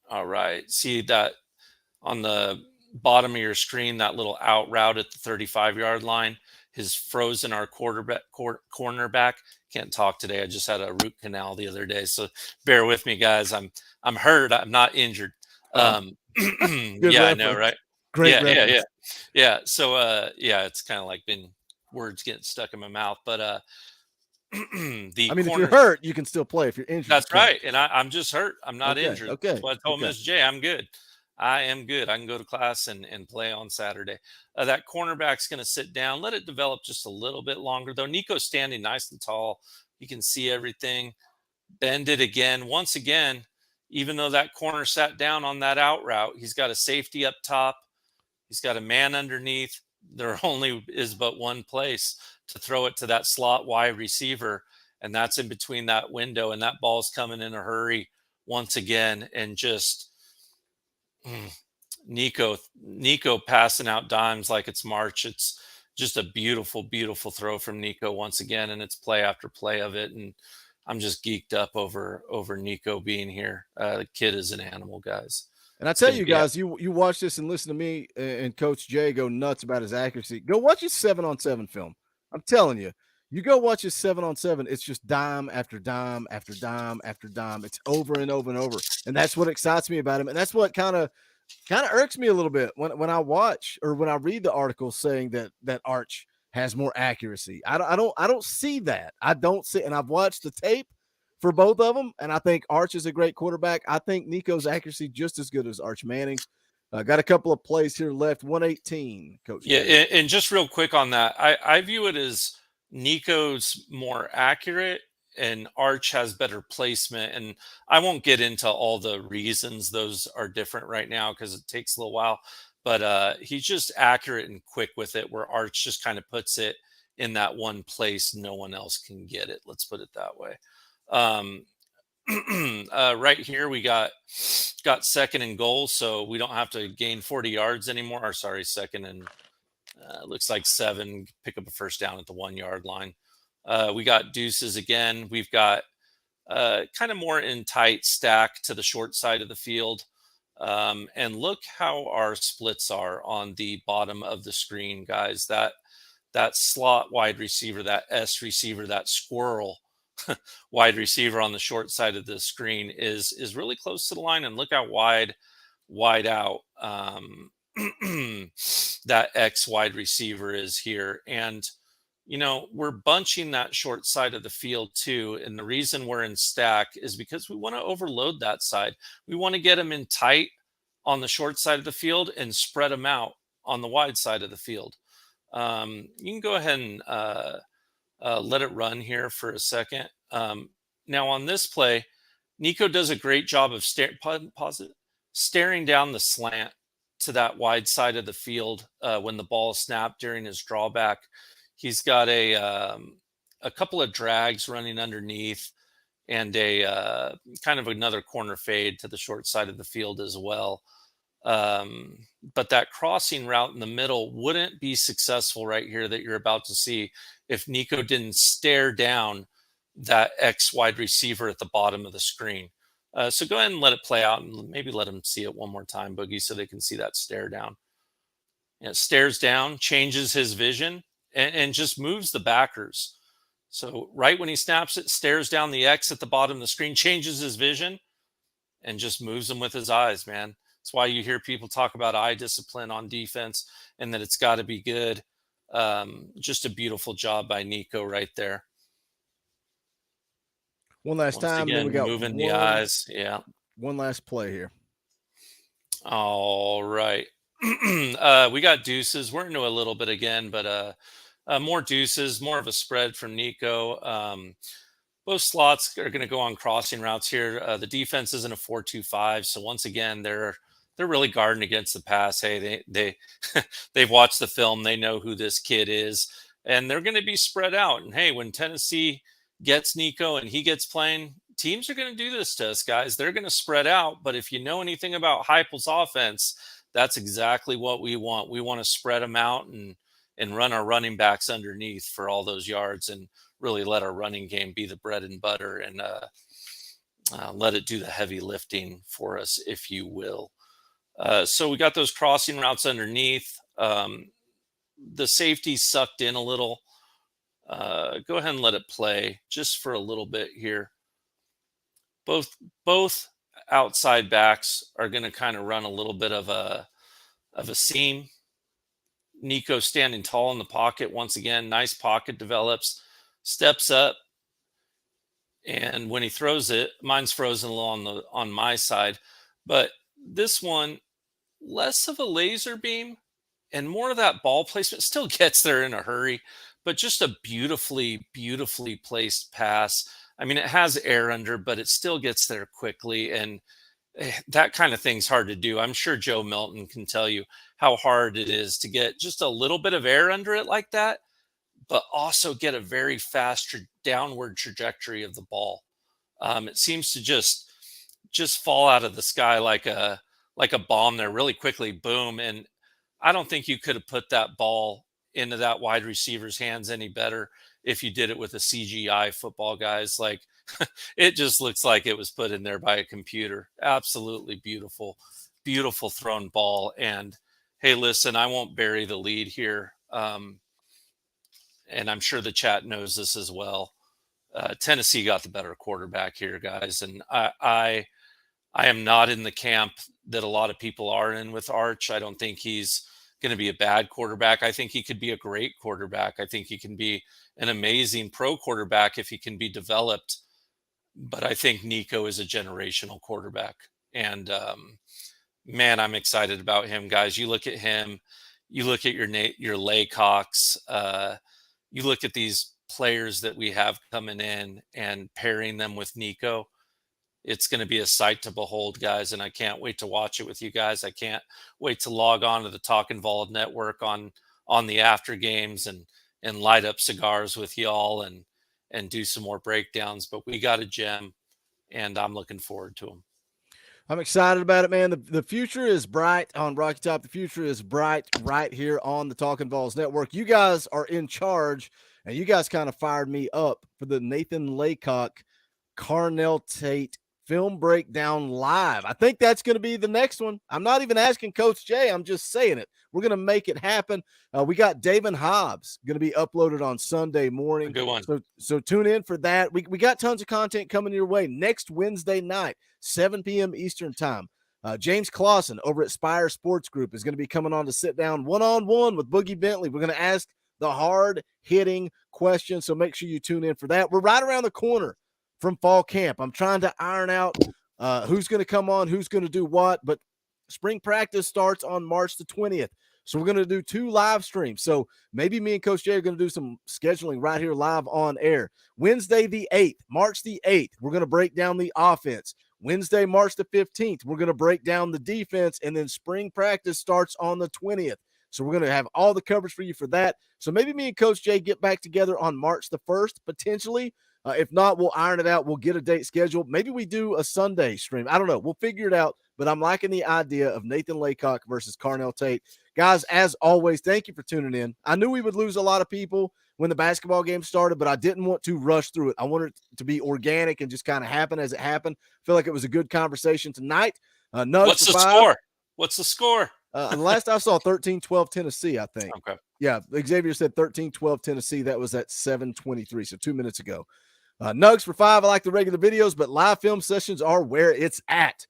All right, see that on the bottom of your screen, that little out route at the 35-yard line has frozen our cornerback. Can't talk today. I just had a root canal the other day, so bear with me, guys. I'm hurt. I'm not injured. Yeah, reference. I know, right? Great reference. Yeah. So it's kind of like been words getting stuck in my mouth, but the I mean, if corner. you're hurt, you can still play. If you're injured, That's you can't. right. And I'm just hurt. I'm not Okay, injured. okay, That's what I told okay. Miss J. I'm good. I am good. I can go to class and play on Saturday. That cornerback's going to sit down, let it develop just a little bit longer, though. Nico's standing nice and tall. You can see everything. Bend it again. Once again, even though that corner sat down on that out route, he's got a safety up top. He's got a man underneath. There only is but one place to throw it to that slot wide receiver, and that's in between that window. And that ball's coming in a hurry once again, and just Nico passing out dimes like it's March. It's just a beautiful, beautiful throw from Nico once again, and it's play after play of it. And I'm just geeked up over Nico being here. The kid is an animal, guys. And I tell you guys, you watch this and listen to me and Coach Jay go nuts about his accuracy. Go watch his 7-on-7 film. I'm telling you, you go watch his 7-on-7. It's just dime after dime after dime after dime. It's over and over and over, and that's what excites me about him. And that's what kind of irks me a little bit when I watch or when I read the article saying that Arch has more accuracy. I don't see that. I don't see, and I've watched the tape for both of them, and I think Arch is a great quarterback. I think Nico's accuracy just as good as Arch Manning's. Got a couple of plays here left. 118, Coach. Yeah, and just real quick on that, I view it as Nico's more accurate and Arch has better placement. And I won't get into all the reasons those are different right now because it takes a little while. But he's just accurate and quick with it, where Arch just kind of puts it in that one place no one else can get it. Let's put it that way. Right here we got second and goal, so we don't have to gain 40 yards anymore. Or sorry, second and looks like 7. Pick up a first down at the 1 yard line. We got deuces again. We've got kind of more in tight stack to the short side of the field. And look how our splits are on the bottom of the screen, guys. That slot wide receiver, that S receiver, that squirrel wide receiver on the short side of the screen is really close to the line. And look how wide out that X wide receiver is here. And we're bunching that short side of the field too. And the reason we're in stack is because we want to overload that side. We want to get them in tight on the short side of the field and spread them out on the wide side of the field. You can go ahead and let it run here for a second. Now on this play, Nico does a great job of staring down the slant to that wide side of the field when the ball is snapped during his drawback. He's got a couple of drags running underneath and a kind of another corner fade to the short side of the field as well. But that crossing route in the middle wouldn't be successful right here that you're about to see if Nico didn't stare down that X wide receiver at the bottom of the screen. So go ahead and let it play out and maybe let them see it one more time, Boogie, so they can see that stare down. Stares down, changes his vision, and just moves the backers. So right when he snaps it, stares down the X at the bottom of the screen, changes his vision, and just moves them with his eyes, man. That's why you hear people talk about eye discipline on defense and that it's got to be good. Just a beautiful job by Nico right there. One last time. Again, then we got moving the eyes. Yeah. One last play here. All right. We got deuces. We're into a little bit again, but more deuces, more of a spread from Nico. Both slots are going to go on crossing routes here. The defense isn't a 4-2-5, so once again, they're really guarding against the pass. Hey, they've watched the film. They know who this kid is, and they're going to be spread out. And hey, when Tennessee gets Nico and he gets playing, teams are going to do this to us, guys. They're going to spread out. But if you know anything about Heupel's offense, that's exactly what we want. We want to spread them out and run our running backs underneath for all those yards and really let our running game be the bread and butter and let it do the heavy lifting for us, if you will. So we got those crossing routes underneath. The safety sucked in a little. Go ahead and let it play just for a little bit here. Both outside backs are going to kind of run a little bit of a seam. Nico standing tall in the pocket once again. Nice pocket develops, steps up, And when he throws it, mine's frozen along on my side, but this one, less of a laser beam and more of that ball placement. Still gets there in a hurry, but just a beautifully placed pass. I mean, it has air under, but it still gets there quickly. And that kind of thing's hard to do. I'm sure Joe Milton can tell you how hard it is to get just a little bit of air under it like that, but also get a very fast downward trajectory of the ball. It seems to just fall out of the sky like a bomb there really quickly, boom. And I don't think you could have put that ball into that wide receiver's hands any better if you did it with a CGI football, guys. Like, it just looks like it was put in there by a computer. Absolutely beautiful thrown ball. And hey, listen, I won't bury the lead here. And I'm sure the chat knows this as well. Tennessee got the better quarterback here, guys. And I am not in the camp that a lot of people are in with Arch. I don't think he's going to be a bad quarterback. I think he could be a great quarterback. I think he can be an amazing pro quarterback if he can be developed. But I think Nico is a generational quarterback. And man, I'm excited about him, guys. You look at him, you look at your Laycocks, you look at these players that we have coming in and pairing them with Nico. It's going to be a sight to behold, guys, and I can't wait to watch it with you guys. I can't wait to log on to the Talkin VAWLS network on the after games and light up cigars with y'all and do some more breakdowns. But we got a gem, and I'm looking forward to them. I'm excited about it, man. The future is bright on Rocky Top. The future is bright right here on the Talkin VAWLS network. You guys are in charge, and you guys kind of fired me up for the Nathan Laycock, Carnell Tate film breakdown live. I think that's going to be the next one. I'm not even asking Coach Jay. I'm just saying it. We're going to make it happen. We got David Hobbs going to be uploaded on Sunday morning. Good one. So tune in for that. We got tons of content coming your way next Wednesday night, 7 p.m. Eastern time. James Clausen over at Spire Sports Group is going to be coming on to sit down one-on-one with Boogie Bentley. We're going to ask the hard-hitting questions, so make sure you tune in for that. We're right around the corner from fall camp. I'm trying to iron out who's going to come on, who's going to do what, but spring practice starts on March the 20th. So we're going to do 2 live streams. So maybe me and Coach Jay are going to do some scheduling right here live on air. Wednesday the 8th, March the 8th, we're going to break down the offense. Wednesday, March the 15th, we're going to break down the defense, and then spring practice starts on the 20th. So we're going to have all the coverage for you for that. So maybe me and Coach Jay get back together on March the 1st, potentially. If not, we'll iron it out. We'll get a date scheduled. Maybe we do a Sunday stream. I don't know. We'll figure it out. But I'm liking the idea of Nathan Laycock versus Carnell Tate. Guys, as always, thank you for tuning in. I knew we would lose a lot of people when the basketball game started, but I didn't want to rush through it. I wanted it to be organic and just kind of happen as it happened. I feel like it was a good conversation tonight. What's the score? What's the score? Last I saw, 13-12 Tennessee, I think. Okay. Yeah, Xavier said 13-12 Tennessee. That was at 7:23, so 2 minutes ago. Nugs for 5. I like the regular videos, but live film sessions are where it's at.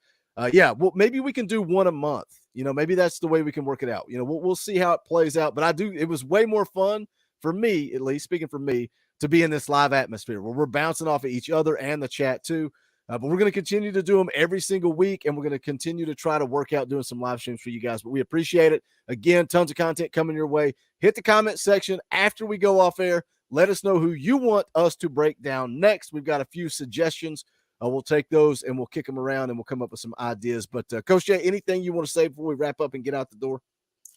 Yeah, well, maybe we can do one a month. You know, maybe that's the way we can work it out. You know, we'll see how it plays out. But it was way more fun for me, at least speaking for me, to be in this live atmosphere where we're bouncing off of each other and the chat too. But we're going to continue to do them every single week, and we're going to continue to try to work out doing some live streams for you guys. But we appreciate it. Again, tons of content coming your way. Hit the comment section after we go off air. Let us know who you want us to break down next. We've got a few suggestions. We'll take those and we'll kick them around and we'll come up with some ideas. But Coach Jay, anything you want to say before we wrap up and get out the door?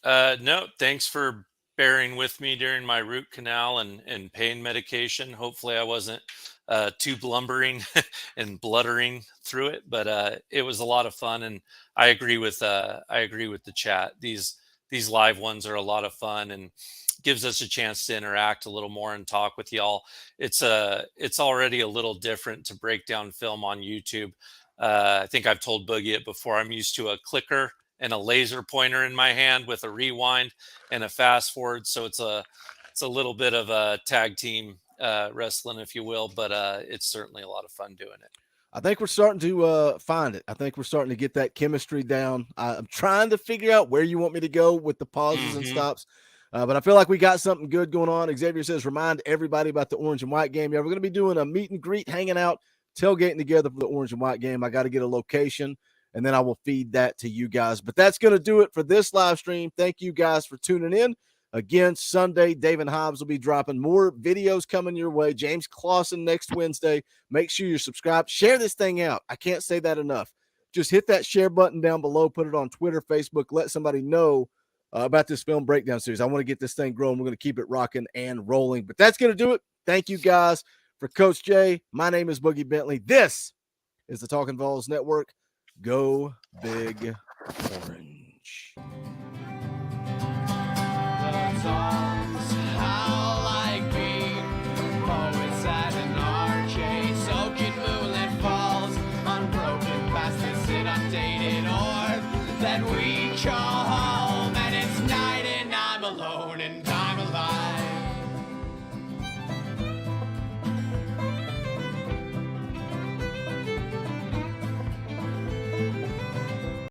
No, thanks for bearing with me during my root canal and pain medication. Hopefully I wasn't too blumbering and bluttering through it, but it was a lot of fun. And I agree with the chat. These live ones are a lot of fun and gives us a chance to interact a little more and talk with y'all. It's already a little different to break down film on YouTube. I think I've told Boogie it before. I'm used to a clicker and a laser pointer in my hand with a rewind and a fast forward. So it's a little bit of a tag team wrestling, if you will, but it's certainly a lot of fun doing it. I think we're starting to find it. I think we're starting to get that chemistry down. I'm trying to figure out where you want me to go with the pauses and stops. But I feel like we got something good going on. Xavier says, remind everybody about the orange and white game. Yeah, we're going to be doing a meet and greet, hanging out, tailgating together for the orange and white game. I got to get a location, and then I will feed that to you guys. But that's going to do it for this live stream. Thank you guys for tuning in. Again, Sunday, Dave and Hobbs will be dropping more videos coming your way. James Clausen next Wednesday. Make sure you're subscribed. Share this thing out. I can't say that enough. Just hit that share button down below. Put it on Twitter, Facebook. Let somebody know about this film breakdown series. I want to get this thing growing. We're going to keep it rocking and rolling. But that's going to do it. Thank you guys. For Coach Jay, my name is Boogie Bentley. This is the Talkin VAWLS Network. Go Big Orange. Songs how like being poets at an arcade, soaking moonlit falls, unbroken past this outdated or that we call